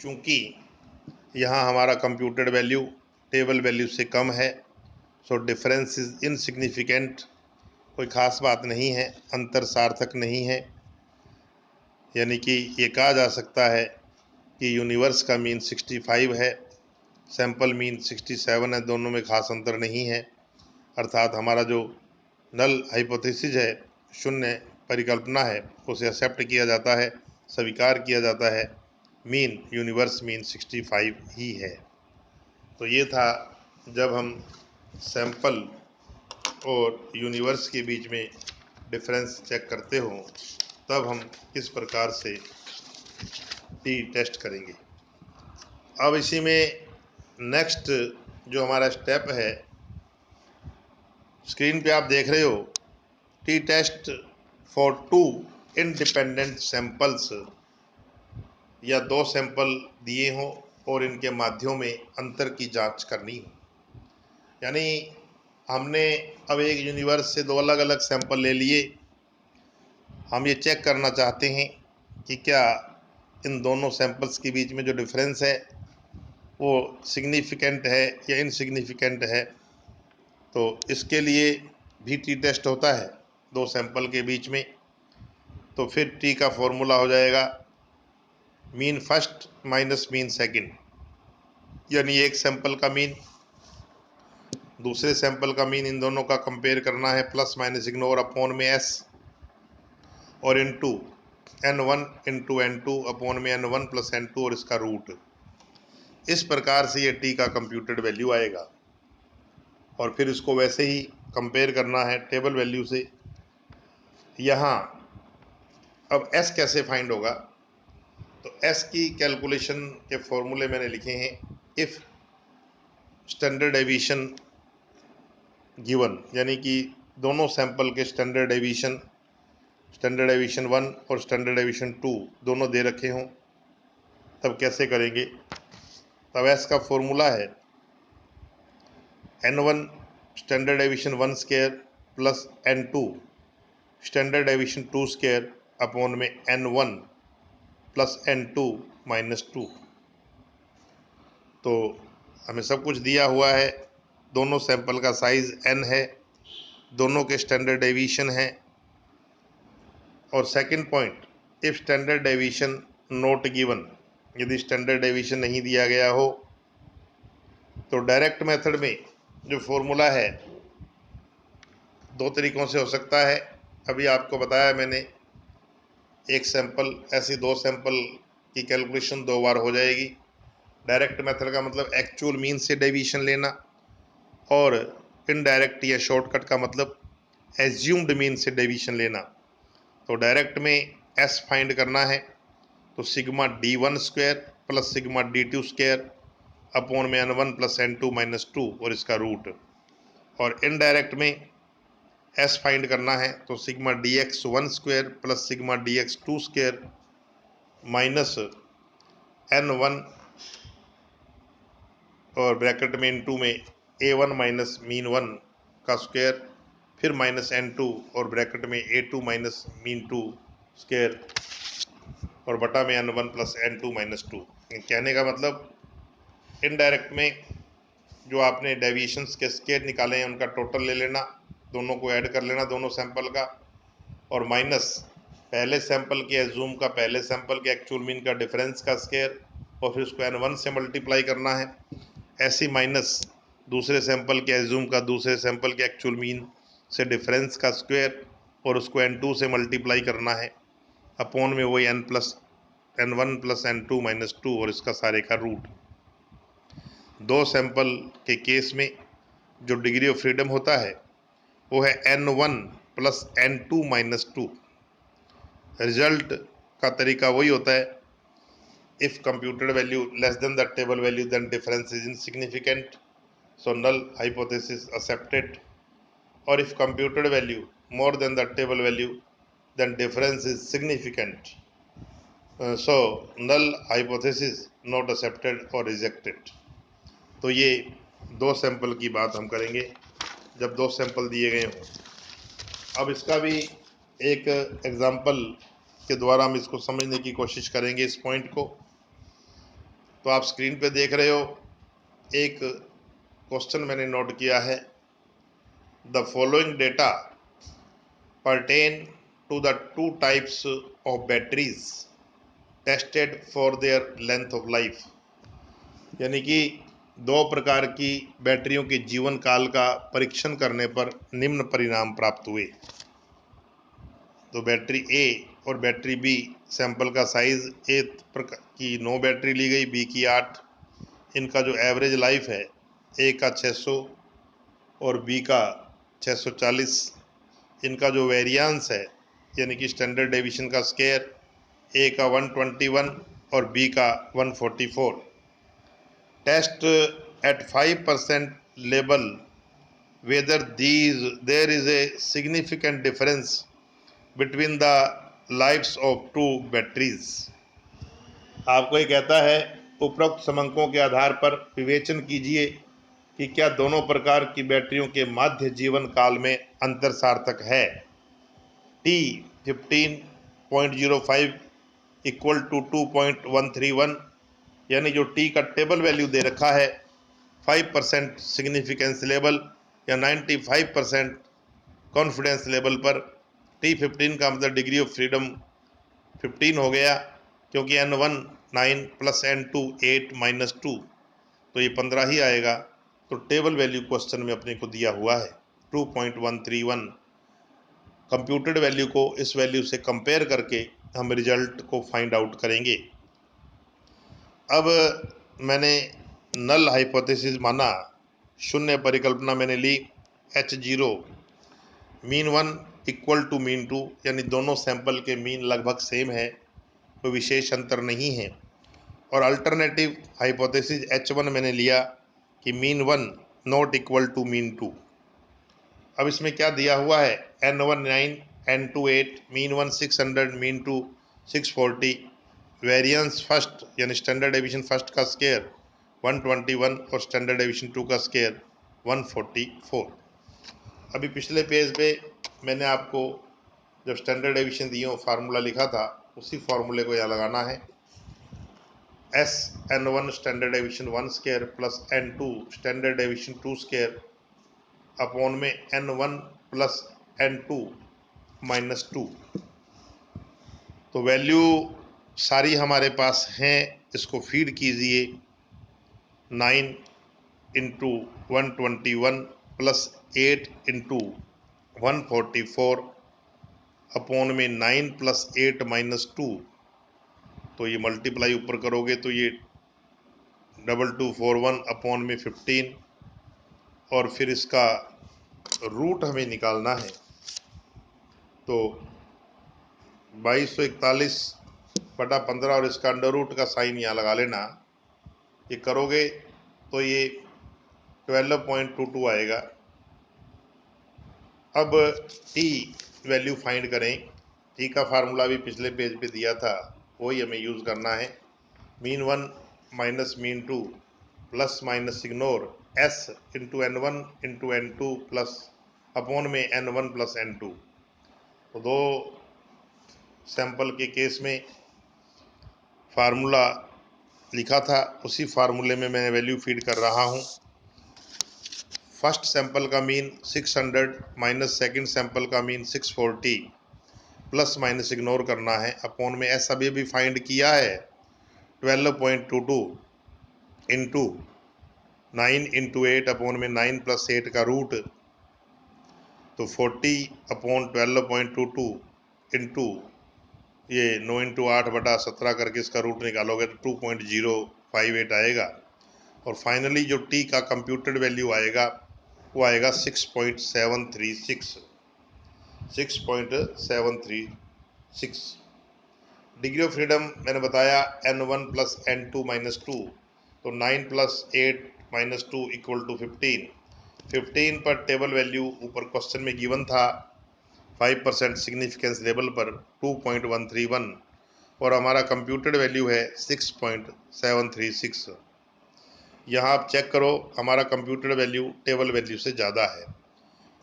A: चूँकि यहाँ हमारा कंप्यूटेड वैल्यू टेबल वैल्यू से कम है, सो डिफरेंस इज इनसिग्निफिकेंट, कोई ख़ास बात नहीं है, अंतर सार्थक नहीं है। यानी कि ये कहा जा सकता है कि यूनिवर्स का मीन 65 है, सैंपल मीन 67 है, दोनों में खास अंतर नहीं है। अर्थात हमारा जो नल हाइपोथेसिस है, शून्य परिकल्पना है, उसे एक्सेप्ट किया जाता है, स्वीकार किया जाता है, मीन यूनिवर्स मीन 65 ही है। तो ये था जब हम सैंपल और यूनिवर्स के बीच में डिफरेंस चेक करते हो तब हम किस प्रकार से टी टेस्ट करेंगे। अब इसी में नेक्स्ट जो हमारा स्टेप है, स्क्रीन पे आप देख रहे हो, t test for 2 independent samples, या 2 सैंपल दिए हों और इनके माध्यम में अंतर की जांच करनी हो। यानी हमने अब एक यूनिवर्स से 2 अलग अलग सैंपल ले लिए, हम ये चेक करना चाहते हैं कि क्या इन दोनों सैंपल्स के बीच में जो डिफरेंस है वो सिग्निफिकेंट है या इनसिग्निफिकेंट है। तो इसके लिए भी टी टेस्ट होता है 2 सैंपल के बीच में। तो फिर टी का फॉर्मूला हो जाएगा mean first minus mean second, यानी एक सैंपल का मीन दूसरे सैंपल का मीन, इन दोनों का कंपेयर करना है, प्लस माइनस इग्नोर अपॉन में s और into n1 into n2 upon में n1 प्लस n2 और इसका रूट। इस प्रकार से ये टी का कंप्यूटेड वैल्यू आएगा और फिर इसको वैसे ही कंपेयर करना है टेबल वैल्यू से। यहाँ अब s कैसे फाइंड होगा, तो s की कैलकुलेशन के फॉर्मूले मैंने लिखे हैं। इफ़ स्टैंडर्ड डेविएशन गिवन, यानी कि दोनों सैंपल के स्टैंडर्ड डेविएशन 1 और स्टैंडर्ड डेविएशन 2 दोनों दे रखे हों, तब कैसे करेंगे। तब s का फॉर्मूला है n1 standard deviation 1 square plus n2 standard deviation 2 square upon में n1 प्लस n2 माइनस 2। तो हमें सब कुछ दिया हुआ है, दोनों सैंपल का साइज n है, दोनों के स्टैंडर्ड डेविएशन है। और second point, if standard deviation not given, यदि स्टैंडर्ड डेविएशन नहीं दिया गया हो तो डायरेक्ट मेथड में जो फॉर्मूला है 2 तरीक़ों से हो सकता है। अभी आपको बताया मैंने, एक सैंपल ऐसे 2 सैंपल की कैलकुलेशन 2 बार हो जाएगी। डायरेक्ट मेथड का मतलब एक्चुअल मीन से डेविएशन लेना, और इनडायरेक्ट या शॉर्टकट का मतलब एज्यूम्ड मीन से डेविएशन लेना। तो डायरेक्ट में s फाइंड करना है, तो sigma d1 square plus sigma d2 square upon में n1 प्लस n2 माइनस 2 और इसका रूट। और इनडायरेक्ट में s फाइंड करना है, तो sigma dx1 square plus sigma dx2 square minus n1 और ब्रैकेट में n2 में A1 माइनस मीन 1 का स्क्वायर, फिर माइनस N2 और ब्रैकेट में A2 माइनस मीन 2 स्क्वायर और बटा में N1 प्लस N2 माइनस 2। कहने का मतलब इनडायरेक्ट में जो आपने डेविएशंस के स्क्वायर निकाले हैं उनका टोटल ले लेना, दोनों को ऐड कर लेना दोनों सैंपल का, और माइनस पहले सैंपल के एज्यूम का पहले सैंपल के एक्चुअल मीन का डिफरेंस का स्क्वायर और फिर उसको N1 से मल्टीप्लाई करना है। ऐसे माइनस दूसरे सैंपल के एज्यूम का दूसरे सैंपल के एक्चुअल मीन से डिफरेंस का स्क्वायर और उसको N2 से मल्टीप्लाई करना है, अपॉन में वही N1 प्लस N2 माइनस 2 और इसका सारे का रूट। दो सैंपल के केस में जो डिग्री ऑफ फ्रीडम होता है वो है N1 plus N2 minus 2। Result का तरीका वही होता है, if computed value less than the table value then difference is insignificant, so null hypothesis accepted, और if computed value more than the table value then difference is significant, so null hypothesis not accepted और rejected. तो ये दो sample की बात हम करेंगे जब दो सैंपल दिए गए हों। अब इसका भी एक एग्जाम्पल के द्वारा हम इसको समझने की कोशिश करेंगे इस पॉइंट को। तो आप स्क्रीन पे देख रहे हो, एक क्वेश्चन मैंने नोट किया है, the following data pertain to the two types of batteries tested for their length of life। यानी कि दो प्रकार की बैटरियों के जीवन काल का परीक्षण करने पर निम्न परिणाम प्राप्त हुए। तो बैटरी ए और बैटरी बी, सैंपल का साइज ए की 9 बैटरी ली गई, बी की 8। इनका जो एवरेज लाइफ है ए का 600 और बी का 640। इनका जो वेरिएंस है यानी कि स्टैंडर्ड डेविएशन का स्क्वायर ए का 121 और बी का 144। Test at 5% level whether there is a significant difference between the lives of two batteries। आपको ये कहता है उपरोक्त समंकों के आधार पर विवेचन कीजिए कि क्या दोनों प्रकार की बैटरियों के माध्य जीवन काल में अंतर सार्थक है। T 15.05 इक्वल टू 2.131, यानी जो T का टेबल वैल्यू दे रखा है 5% सिग्निफिकेंस लेवल या 95% कॉन्फिडेंस लेवल पर, T15 का मतलब डिग्री ऑफ फ्रीडम 15 हो गया, क्योंकि N1 9 प्लस N2 8 माइनस 2, तो ये 15 ही आएगा। तो टेबल वैल्यू क्वेश्चन में अपने को दिया हुआ है 2.131। कंप्यूटेड वैल्यू को इस वैल्यू से कंपेयर करके हम रिजल्ट को फाइंड आउट करेंगे। अब मैंने नल हाइपोथेसिस माना, शून्य परिकल्पना मैंने ली, H0 mean 1 equal to mean 2, यानी दोनों सैंपल के मीन लगभग सेम है, कोई विशेष अंतर नहीं है। और अल्टरनेटिव हाइपोथेसिस H1 मैंने लिया कि mean 1 not equal to mean 2। अब इसमें क्या दिया हुआ है, N1 9 N2 8, mean 1 600 mean 2 640, variance first यानी स्टैंडर्ड डेविएशन फर्स्ट का स्क्वायर 121 और स्टैंडर्ड डेविएशन 2 का स्क्वायर 144। अभी पिछले पेज पे मैंने आपको जब स्टैंडर्ड डेविएशन दिए फार्मूला लिखा था, उसी फार्मूले को यहाँ लगाना है। SN1 standard deviation 1 square plus N2 standard deviation 2 square upon में N1 प्लस N2 माइनस 2। तो वैल्यू सारी हमारे पास हैं, इसको फीड कीजिए। 9 इंटू 121 प्लस 8 इंटू 144 अपॉन में 9 प्लस 8 माइनस 2। तो ये मल्टीप्लाई ऊपर करोगे तो ये 2241 अपॉन में 15, और फिर इसका रूट हमें निकालना है। तो 2241 बटा 15 और इसका अंडर रूट का साइन यहाँ लगा लेना। ये करोगे तो ये 12.22 आएगा। अब टी वैल्यू फाइंड करें। टी का फार्मूला भी पिछले पेज पे दिया था, वही हमें यूज़ करना है। Mean 1 minus mean 2 plus minus ignore S into N1 into N2 plus upon में N1 प्लस N2। तो दो सैंपल के केस में फार्मूला लिखा था, उसी फार्मूले में मैं वैल्यू फीड कर रहा हूँ। फर्स्ट सैंपल का मीन 600 माइनस सेकंड सैंपल का मीन 640, प्लस माइनस इग्नोर करना है, अपॉन में एस अभी फाइंड किया है 12.22 इंटू 9 इंटू 8 अपॉन में 9 प्लस 8 का रूट, तो 40 अपॉन 12.22 इंटू ये 9 इंटू 8/17 करके इसका रूट निकालोगे तो 2.058 आएगा। और फाइनली जो टी का कंप्यूटेड वैल्यू आएगा वो आएगा 6.736। डिग्री ऑफ फ्रीडम मैंने बताया N1 प्लस N2 माइनस 2, तो 9 प्लस 8 माइनस 2 इक्वल टू 15 पर टेबल वैल्यू ऊपर क्वेश्चन में गिवन था 5% सिग्निफिकेंस लेवल पर 2.131 और हमारा कंप्यूटेड वैल्यू है 6.736। यहाँ आप चेक करो, हमारा कंप्यूटेड वैल्यू टेबल वैल्यू से ज़्यादा है।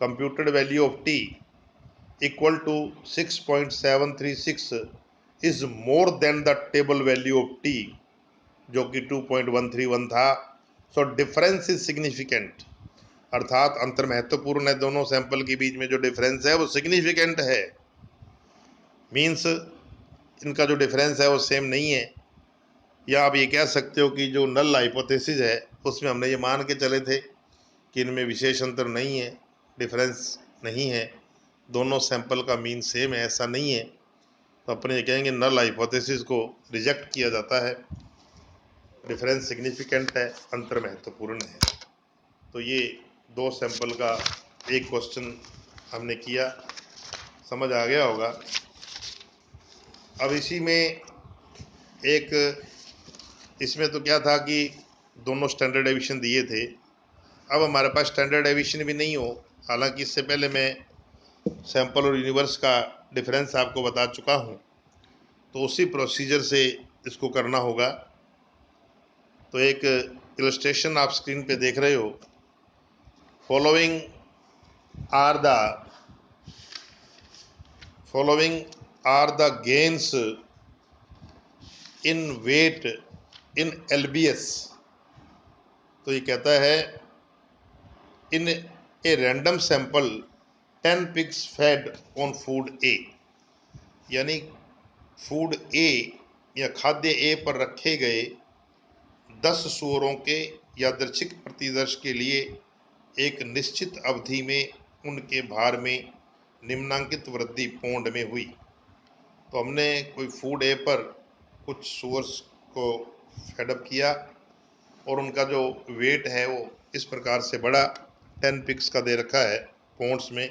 A: Computed value of t equal to 6.736 is more than the table value of t जो कि 2.131 था। सो डिफरेंस इज सिग्निफिकेंट, अर्थात अंतर महत्वपूर्ण है। दोनों सैंपल के बीच में जो डिफरेंस है वो सिग्निफिकेंट है, मीन्स इनका जो डिफरेंस है वो सेम नहीं है। या आप ये कह सकते हो कि जो नल हाइपोथेसिस है उसमें हमने ये मान के चले थे कि इनमें विशेष अंतर नहीं है, डिफरेंस नहीं है, दोनों सैंपल का मीन सेम है, ऐसा नहीं है, तो अपने ये कहेंगे नल हाइपोथेसिस को रिजेक्ट किया जाता है, डिफरेंस सिग्निफिकेंट है, अंतर महत्वपूर्ण है। तो ये दो सैंपल का एक क्वेश्चन हमने किया, समझ आ गया होगा। अब इसी में एक, इसमें तो क्या था कि दोनों स्टैंडर्ड डेविएशन दिए थे, अब हमारे पास स्टैंडर्ड डेविएशन भी नहीं हो, हालांकि इससे पहले मैं सैंपल और यूनिवर्स का डिफरेंस आपको बता चुका हूँ, तो उसी प्रोसीजर से इसको करना होगा। तो एक इलस्ट्रेशन आप स्क्रीन पे देख रहे हो, following are the gains in weight in LBS। तो ये कहता है in a random sample 10 pigs fed on food A, यानी फूड ए या खाद्य ए पर रखे गए 10 सूअरों के यादृच्छिक प्रतिदर्श के लिए एक निश्चित अवधि में उनके भार में निम्नांकित वृद्धि पौंड में हुई। तो हमने कोई फूड ए पर कुछ सूअर्स को फेडअप किया और उनका जो वेट है वो इस प्रकार से बढ़ा, 10 पिग्स का दे रखा है पौंड्स में,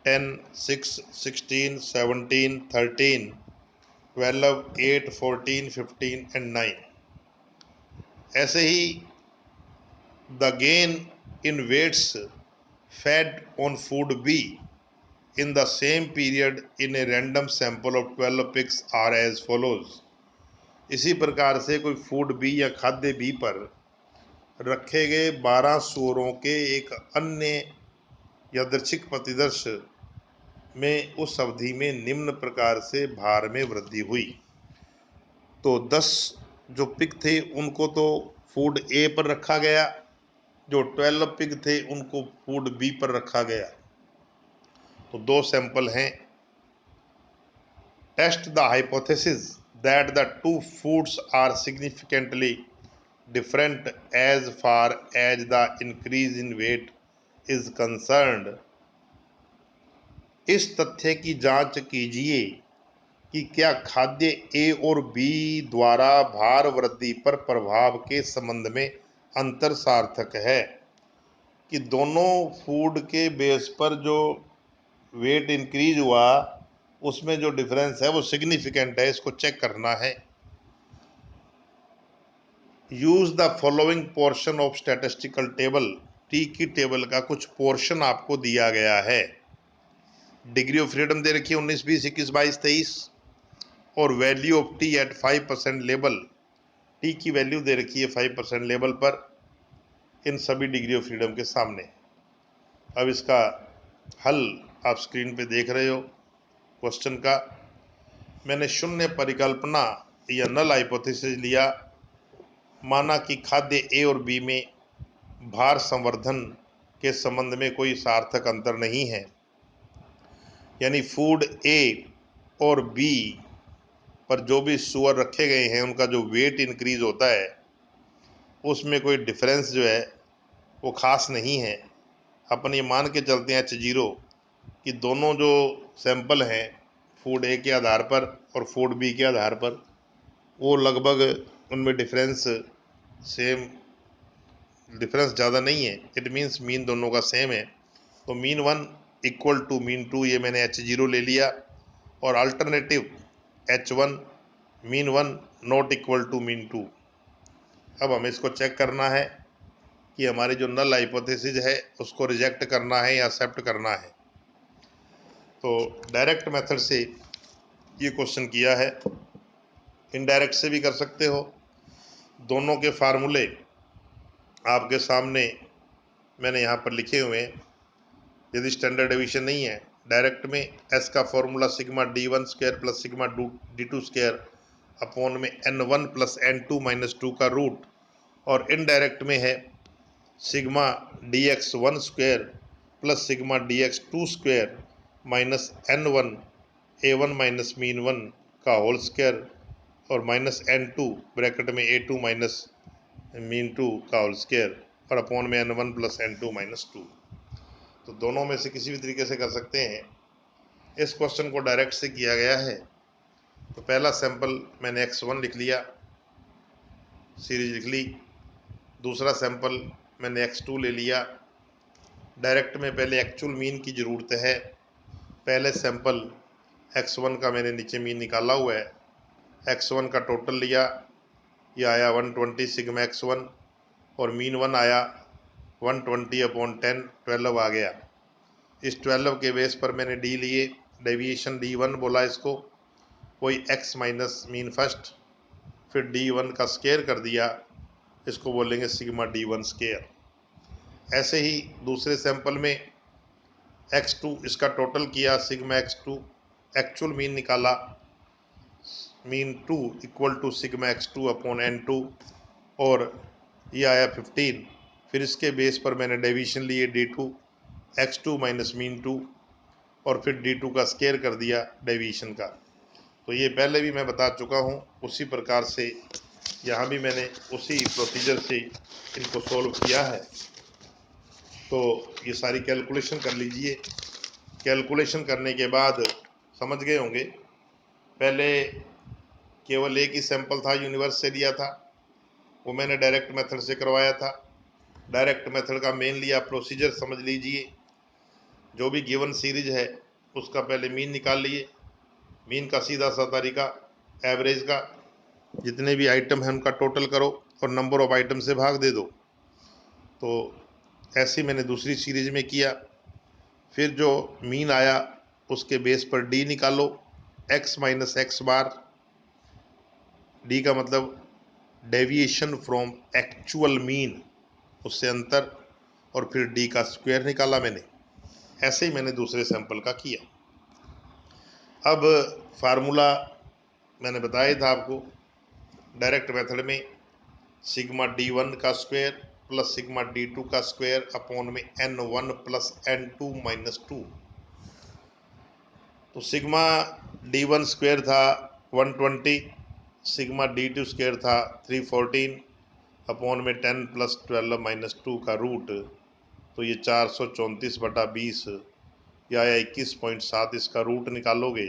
A: 10, 6, 16, 17, 13, 12, 8, 14, 15 एंड 9। ऐसे ही the gain in weights fed on food B in the same period in a random sample of 12 pigs are as follows। इसी प्रकार से कोई फूड बी या खाद्य बी पर रखे गए 12 सूअरों के एक अन्य यादृच्छिक प्रतिदर्श में उस अवधि में निम्न प्रकार से भार में वृद्धि हुई। तो 10 जो पिग थे उनको तो फूड ए पर रखा गया, जो 12 पिग थे उनको फूड बी पर रखा गया। तो दो सैंपल हैं। Test the hypothesis that the two foods are significantly different as far as the increase in weight is concerned. इस तथ्य की जांच कीजिए कि क्या खाद्य ए और बी द्वारा भार वृद्धि पर प्रभाव के संबंध में अंतर सार्थक है, कि दोनों फूड के बेस पर जो वेट इंक्रीज हुआ उसमें जो डिफरेंस है वो सिग्निफिकेंट है, इसको चेक करना है। Use the following portion of statistical table. T की टेबल का कुछ पोर्शन आपको दिया गया है। डिग्री ऑफ फ्रीडम दे रखी है 19, 20, 21, 22, 23 और value of t at 5% level. T की वैल्यू दे रखी है 5% लेवल पर। इन सभी डिग्री ऑफ फ्रीडम के सामने। अब इसका हल आप स्क्रीन पे देख रहे हो। क्वेश्चन का मैंने शून्य परिकल्पना या नल हाइपोथेसिस लिया। माना कि खाद्य ए और बी में भार संवर्धन के संबंध में कोई सार्थक अंतर नहीं है, यानी फूड ए और बी पर जो भी सुअर रखे गए हैं उनका जो वेट इंक्रीज होता है उसमें कोई डिफरेंस जो है वो खास नहीं है। अपन ये मान के चलते हैं H0 कि दोनों जो सैंपल हैं फूड ए के आधार पर और फूड बी के आधार पर वो लगभग उनमें डिफरेंस ज़्यादा नहीं है। इट मीन्स मीन दोनों का सेम है। तो मीन 1 इक्वल टू मीन 2 ये मैंने H0 ले लिया और alternative H1 mean 1 not equal to mean 2। अब हमें इसको चेक करना है कि हमारी जो नल हाइपोथेसिस है उसको रिजेक्ट करना है या एक्सेप्ट करना है। तो डायरेक्ट मेथड से ये क्वेश्चन किया है, इनडायरेक्ट से भी कर सकते हो। दोनों के फार्मूले आपके सामने मैंने यहाँ पर लिखे हुए हैं। यदि स्टैंडर्ड डेविएशन नहीं है डायरेक्ट में, एस का formula sigma D1 square plus sigma D2 square upon में N1 प्लस N2 माइनस 2 का रूट, और इनडायरेक्ट में है sigma dx1 square plus sigma dx2 square minus N1 A1 minus mean 1 का होल स्क्वायर और minus N2 bracket में A2 minus mean 2 का whole square और अपॉन में N1 प्लस N2 माइनस 2। तो दोनों में से किसी भी तरीके से कर सकते हैं। इस क्वेश्चन को डायरेक्ट से किया गया है। तो पहला सैंपल मैंने x1 लिख लिया, सीरीज लिख ली। दूसरा सैंपल मैंने x2 ले लिया। डायरेक्ट में पहले एक्चुअल मीन की ज़रूरत है। पहले सैंपल x1 का मैंने नीचे मीन निकाला हुआ है। x1 का टोटल लिया, ये आया 120 सिग्मा x1 और मीन 1 आया 120 अपॉन 10, 12 आ गया। इस 12 के बेस पर मैंने डी लिए, डेविएशन D1 बोला इसको, वही x माइनस मीन फर्स्ट, फिर D1 का स्क्वायर कर दिया, इसको बोलेंगे सिग्मा D1 स्क्वायर। ऐसे ही दूसरे सैंपल में x2 इसका टोटल किया, सिग्मा x2 एक्चुअल मीन निकाला, mean 2 equal to sigma x2 upon N2 और ये आया 15। फिर इसके बेस पर मैंने डेविएशन लिए D2 x2 माइनस मीन 2 और फिर D2 का स्क्वायर कर दिया डेविएशन का। तो ये पहले भी मैं बता चुका हूँ। उसी प्रकार से यहाँ भी मैंने उसी प्रोसीजर से इनको सॉल्व किया है। तो ये सारी कैलकुलेशन कर लीजिए। कैलकुलेशन करने के बाद समझ गए होंगे, पहले केवल एक ही सैंपल था, यूनिवर्स से लिया था, वो मैंने डायरेक्ट मेथड से करवाया था। डायरेक्ट मेथड का मेन लिया, प्रोसीजर समझ लीजिए। जो भी गिवन सीरीज है उसका पहले मीन निकाल लिए। मीन का सीधा सा तरीका एवरेज का, जितने भी आइटम हैं उनका टोटल करो और नंबर ऑफ आइटम से भाग दे दो। तो ऐसे मैंने दूसरी सीरीज में किया। फिर जो मीन आया उसके बेस पर डी निकालो, x माइनस एक्स बार, डी का मतलब डेविएशन फ्रॉम एक्चुअल मीन, उससे अंतर, और फिर डी का स्क्वायर निकाला मैंने। ऐसे ही मैंने दूसरे सैंपल का किया। अब फार्मूला मैंने बताया था आपको, डायरेक्ट मेथड में सिग्मा D1 का स्क्वायर प्लस सिग्मा D2 का स्क्वायर अपॉन में N1 प्लस N2 माइनस 2। तो सिग्मा D1 स्क्वायर था 120, सिग्मा D2 स्क्वायर था 314 अपॉन में 10 प्लस 12 माइनस 2 का रूट। तो ये 434/20 या 21.7, इसका रूट निकालोगे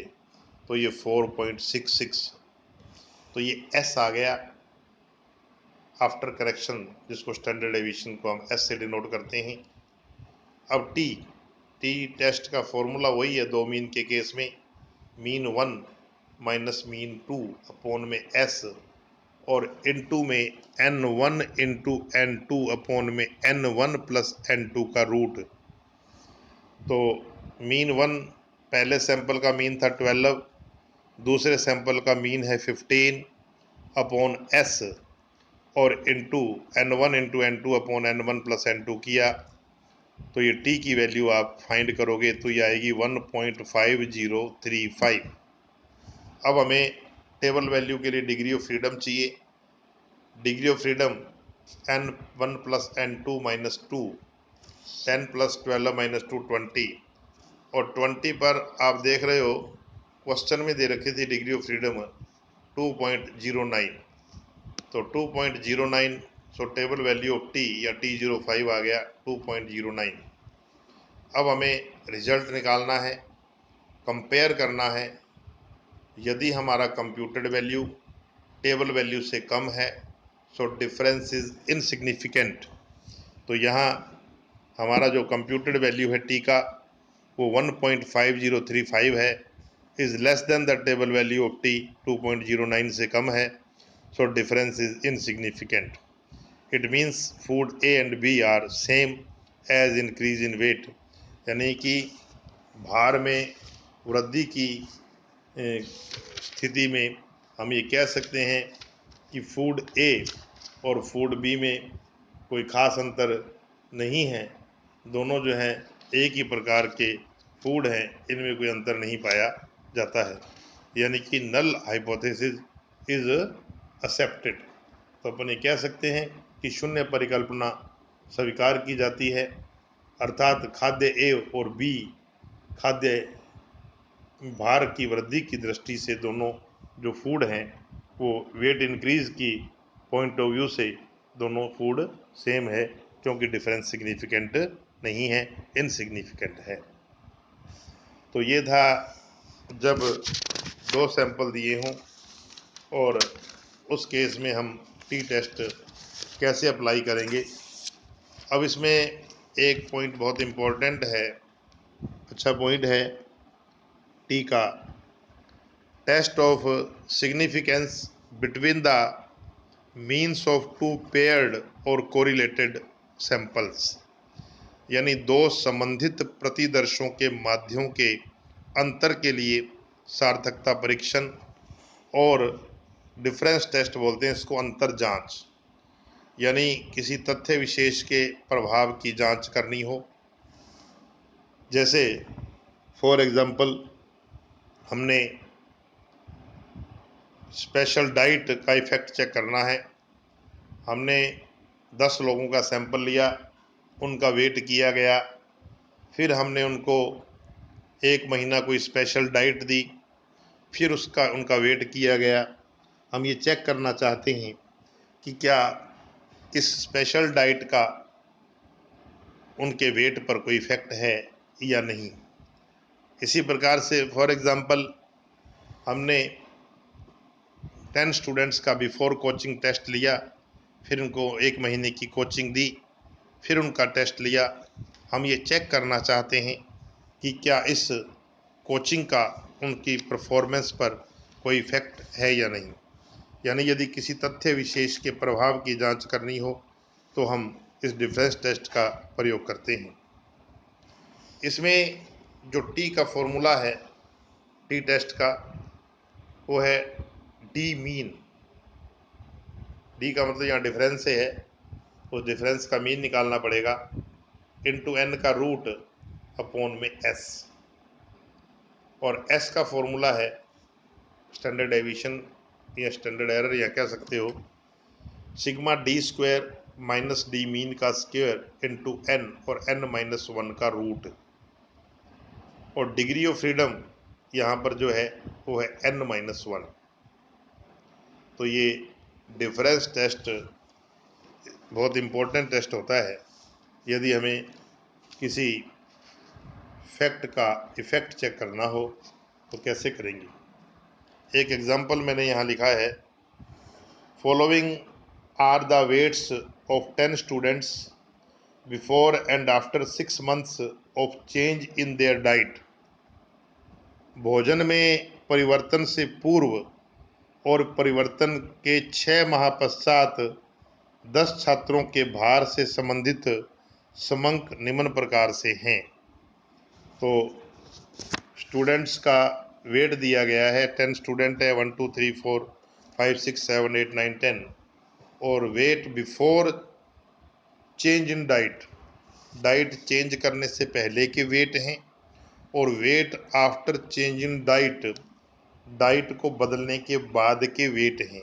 A: तो ये 4.66। तो ये S आ गया आफ्टर करेक्शन, जिसको स्टैंडर्ड डेविएशन को हम S से डिनोट करते हैं। अब टी टेस्ट का फॉर्मूला वही है दो मीन के केस में, मीन 1 माइनस मीन 2 अपॉन में S और इनटू में N1 इंटू N2 अपॉन में N1 प्लस N2 का रूट। तो मीन 1 पहले सैंपल का मीन था 12, दूसरे सैंपल का मीन है 15 अपॉन S और into N1 upon N1 plus N2 किया तो ये t की वैल्यू आप फाइंड करोगे तो ये आएगी 1.5035। अब हमें टेबल वैल्यू के लिए डिग्री ऑफ फ्रीडम चाहिए। Degree of freedom N1 plus N2 minus 2, 10 plus 12 minus 2 20, और 20 पर आप देख रहे हो क्वेश्चन में दे रखी थी डिग्री ऑफ फ्रीडम 2.09, तो 2.09, सो टेबल वैल्यू ऑफ टी या T05 आ गया 2.09। अब हमें रिजल्ट निकालना है, कंपेयर करना है। यदि हमारा कंप्यूटेड वैल्यू टेबल वैल्यू से कम है सो डिफरेंस इज इनसिग्निफिकेंट। तो यहाँ हमारा जो कंप्यूटेड वैल्यू है टी का वो 1.5035 है, is less than the table value of t 2.09 से कम है, so difference is insignificant. It means food A and B are same as increase in weight, यानी कि भार में वृद्धि की स्थिति में हम ये कह सकते हैं कि फूड ए और फूड बी में कोई ख़ास अंतर नहीं है। दोनों जो हैं एक ही प्रकार के फूड हैं, इनमें कोई अंतर नहीं पाया जाता है, यानी कि नल हाइपोथेसिस इज एक्सेप्टेड। तो अपन ये कह सकते हैं कि शून्य परिकल्पना स्वीकार की जाती है, अर्थात खाद्य ए और बी खाद्य भार की वृद्धि की दृष्टि से दोनों जो फूड हैं वो वेट इंक्रीज की पॉइंट ऑफ व्यू से दोनों फूड सेम है, क्योंकि डिफरेंस सिग्निफिकेंट नहीं है, इनसिग्निफिकेंट है। तो ये था जब दो सैंपल दिए हों और उस केस में हम टी टेस्ट कैसे अप्लाई करेंगे। अब इसमें एक पॉइंट बहुत इम्पोर्टेंट है, अच्छा पॉइंट है टी का, test of significance between the means of two paired और कोरिलेटेड सैंपल्स, यानी दो संबंधित प्रतिदर्शों के माध्यों के अंतर के लिए सार्थकता परीक्षण, और डिफरेंस टेस्ट बोलते हैं इसको, अंतर जांच, यानी किसी तथ्य विशेष के प्रभाव की जांच करनी हो। जैसे फॉर एग्जांपल हमने स्पेशल डाइट का इफ़ेक्ट चेक करना है, हमने 10 लोगों का सैंपल लिया, उनका वेट किया गया, फिर हमने उनको 1 महीना कोई स्पेशल डाइट दी, फिर उनका वेट किया गया। हम ये चेक करना चाहते हैं कि क्या इस स्पेशल डाइट का उनके वेट पर कोई इफ़ेक्ट है या नहीं। इसी प्रकार से फॉर एग्ज़ाम्पल हमने 10 स्टूडेंट्स का बिफोर कोचिंग टेस्ट लिया, फिर उनको 1 महीने की कोचिंग दी, फिर उनका टेस्ट लिया। हम ये चेक करना चाहते हैं कि क्या इस कोचिंग का उनकी परफॉर्मेंस पर कोई इफ़ेक्ट है या नहीं, यानी यदि किसी तथ्य विशेष के प्रभाव की जांच करनी हो तो हम इस डिफरेंस टेस्ट का प्रयोग करते हैं। इसमें जो टी का फॉर्मूला है टी टेस्ट का वो है डी मीन। डी का मतलब यहाँ डिफरेंस से है, उस डिफरेंस का मीन निकालना पड़ेगा, इनटू एन का रूट अपॉन में एस, और एस का फॉर्मूला है स्टैंडर्ड डेविएशन या स्टैंडर्ड एरर या कह सकते हो sigma D square minus D mean का स्क्वायर इनटू एन और n-1 का रूट, और डिग्री ऑफ फ्रीडम यहाँ पर जो है वो है n-1। तो ये डिफरेंस टेस्ट बहुत इम्पोर्टेंट टेस्ट होता है। यदि हमें किसी फैक्ट का इफ़ेक्ट चेक करना हो तो कैसे करेंगे। एक एग्जांपल मैंने यहाँ लिखा है, following are the weights of 10 students before and after 6 months of change in their diet. भोजन में परिवर्तन से पूर्व और परिवर्तन के 6 माह पश्चात 10 छात्रों के भार से संबंधित समंक निम्न प्रकार से हैं। तो स्टूडेंट्स का वेट दिया गया है, 10 स्टूडेंट है, 1 2 3 4 5 6 7 8 9 10, और weight before change in diet, diet change करने से पहले के वेट हैं, और weight after change in diet, diet को बदलने के बाद के वेट हैं।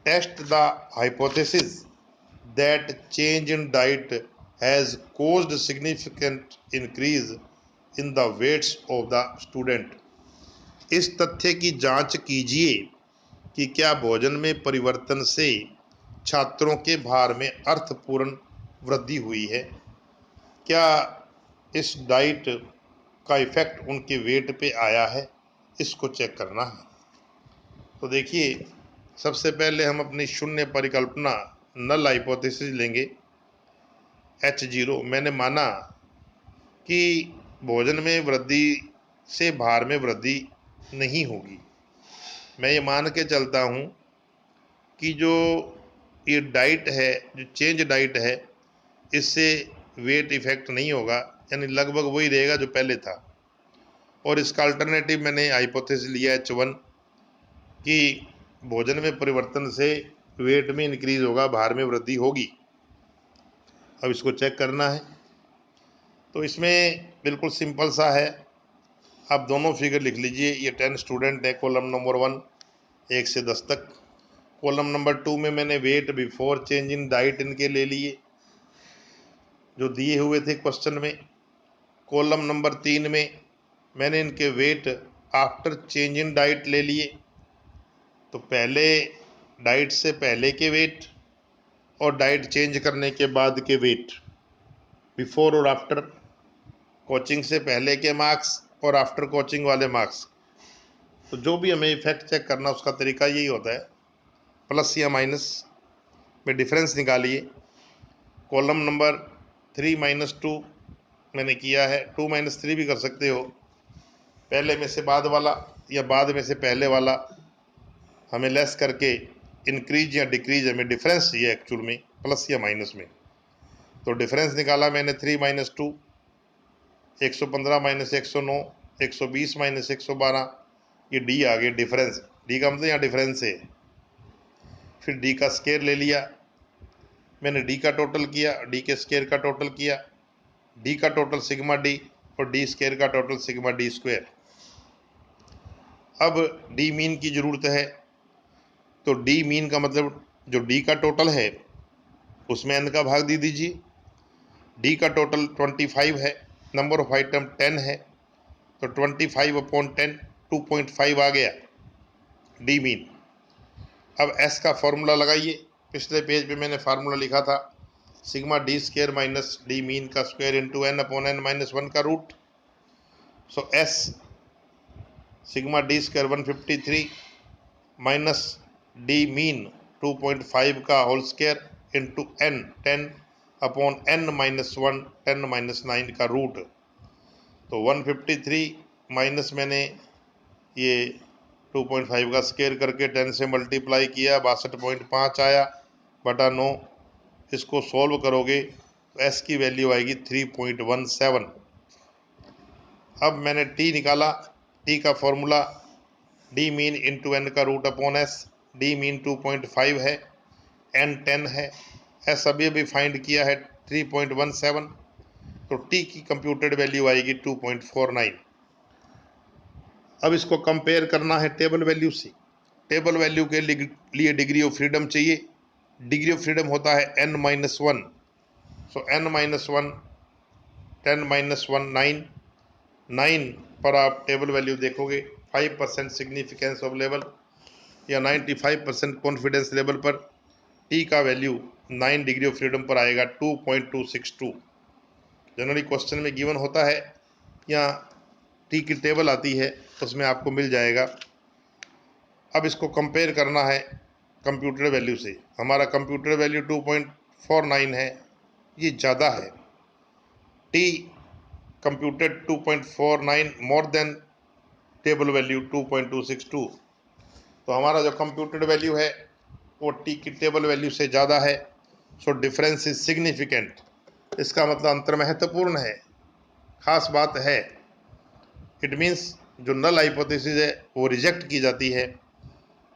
A: Test the hypothesis that change in diet has caused significant increase in the weights of the student। इस तथ्य की जांच कीजिए कि क्या भोजन में परिवर्तन से छात्रों के भार में अर्थपूर्ण वृद्धि हुई है। क्या इस डाइट का इफेक्ट उनके वेट पे आया है, इसको चेक करना है। तो देखिए, सबसे पहले हम अपनी शून्य परिकल्पना नल हाइपोथेसिस लेंगे। H0 मैंने माना कि भोजन में वृद्धि से भार में वृद्धि नहीं होगी। मैं ये मान के चलता हूँ कि जो ये डाइट है, जो चेंज डाइट है, इससे वेट इफेक्ट नहीं होगा, यानी लगभग वही रहेगा जो पहले था। और इसका अल्टरनेटिव मैंने हाइपोथेसिस लिया H1 कि भोजन में परिवर्तन से वेट में इंक्रीज होगा, भार में वृद्धि होगी। अब इसको चेक करना है। तो इसमें बिल्कुल सिंपल सा है, आप दोनों फिगर लिख लीजिए। ये 10 स्टूडेंट है, कॉलम नंबर 1 1 से 10 तक। कॉलम नंबर 2 में मैंने weight before change in diet इनके ले लिए जो दिए हुए थे क्वेश्चन में। कॉलम नंबर 3 में मैंने इनके weight after change in diet ले लिए। तो पहले डाइट से पहले के वेट और डाइट चेंज करने के बाद के वेट, बिफोर और आफ्टर, कोचिंग से पहले के मार्क्स और आफ्टर कोचिंग वाले मार्क्स। तो जो भी हमें इफेक्ट चेक करना उसका तरीका यही होता है, प्लस या माइनस में डिफरेंस निकालिए। कॉलम नंबर 3 - 2 मैंने किया है, 2 - 3 भी कर सकते हो, पहले में से बाद वाला या बाद में से पहले वाला हमें लेस करके इंक्रीज या डिक्रीज हमें डिफरेंस चाहिए एक्चुअल में, प्लस या माइनस में। तो डिफरेंस निकाला मैंने 3 - 2, 115 - 109, 120 - 112, ये डी आ गए डिफरेंस। डी का मतलब यहाँ डिफरेंस है। फिर डी का स्केयर ले लिया मैंने, डी का टोटल किया, डी के स्केयर का टोटल किया, डी का टोटल सिग्मा डी और डी स्केयर का टोटल सिग्मा डी स्क्वायर। अब डी मीन की ज़रूरत है, तो डी मीन का मतलब जो डी का टोटल है उसमें एन का भाग दे दीजिए। डी का टोटल 25 है, नंबर ऑफ आइटम 10 है, तो 25/10 2.5 आ गया डी मीन। अब एस का फॉर्मूला लगाइए, पिछले पेज पे मैंने फार्मूला लिखा था, sigma D square minus D mean का स्क्वायर इंटू n/n-1 का root. So S sigma D square 153 minus D mean 2.5 का whole square into n 10/n-1 10 - 9 का रूट। तो 153 माइनस मैंने ये 2.5 का स्क्वायर करके 10 से मल्टीप्लाई किया, 62.5 आया बटा 9। इसको सॉल्व करोगे तो एस की वैल्यू आएगी 3.17। अब मैंने टी निकाला, टी का formula D mean into N का root upon S. D mean 2.5 है, एन 10 है, एस अभी अभी फाइंड किया है 3.17, तो टी की कंप्यूटेड वैल्यू आएगी 2.49। अब इसको कंपेयर करना है टेबल वैल्यू से। टेबल वैल्यू के लिए डिग्री ऑफ फ्रीडम चाहिए। डिग्री ऑफ फ्रीडम होता है n-1, सो n-1 10 - 1 9 9 पर आप टेबल वैल्यू देखोगे 5% सिग्निफिकेंस ऑफ लेवल या 95% कॉन्फिडेंस लेवल पर टी का वैल्यू 9 डिग्री ऑफ फ्रीडम पर आएगा 2.262। जनरली क्वेश्चन में गिवन होता है या टी की टेबल आती है उसमें आपको मिल जाएगा। अब इसको कंपेयर करना है कंप्यूटर वैल्यू से। हमारा कंप्यूटर वैल्यू 2.49 है, ये ज़्यादा है। T computed 2.49 more than table value 2.262। तो हमारा जो कंप्यूटेड वैल्यू है वो टी की टेबल वैल्यू से ज़्यादा है, सो डिफरेंस इज सिग्निफिकेंट। इसका मतलब अंतर महत्वपूर्ण है, खास बात है। इट मीन्स जो नल हाइपोथेसिस है वो रिजेक्ट की जाती है।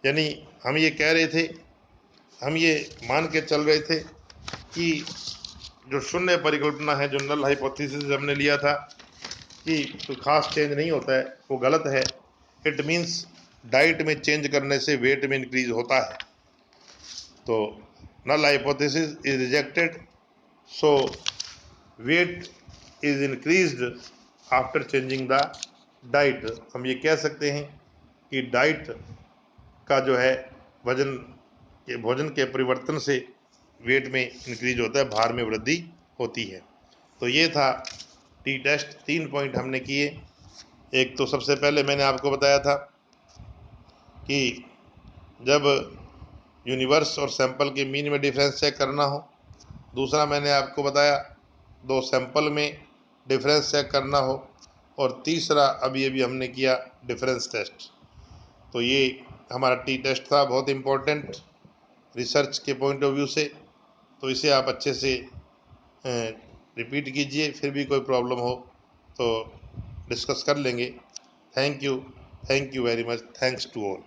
A: यानी हम ये कह रहे थे हम ये मान के चल रहे थे कि जो शून्य परिकल्पना है, जो नल हाइपोथेसिस हमने लिया था कि कोई खास चेंज नहीं होता है, वो गलत है। इट मीन्स डाइट में चेंज करने से वेट में इंक्रीज होता है। तो null hypothesis is rejected, so weight is increased after changing the diet. हम ये कह सकते हैं कि डाइट का जो है वजन के भोजन के परिवर्तन से वेट में इंक्रीज होता है, भार में वृद्धि होती है। तो ये था टी टेस्ट। 3 पॉइंट हमने किए। एक तो सबसे पहले मैंने आपको बताया था कि जब यूनिवर्स और सैंपल के मीन में डिफरेंस चेक करना हो। दूसरा मैंने आपको बताया 2 सैंपल में डिफरेंस चेक करना हो। और तीसरा अभी अभी हमने किया डिफरेंस टेस्ट। तो ये हमारा टी टेस्ट था, बहुत इम्पोर्टेंट रिसर्च के पॉइंट ऑफ व्यू से। तो इसे आप अच्छे से रिपीट कीजिए, फिर भी कोई प्रॉब्लम हो तो डिस्कस कर लेंगे। Thank you very much. Thanks to all.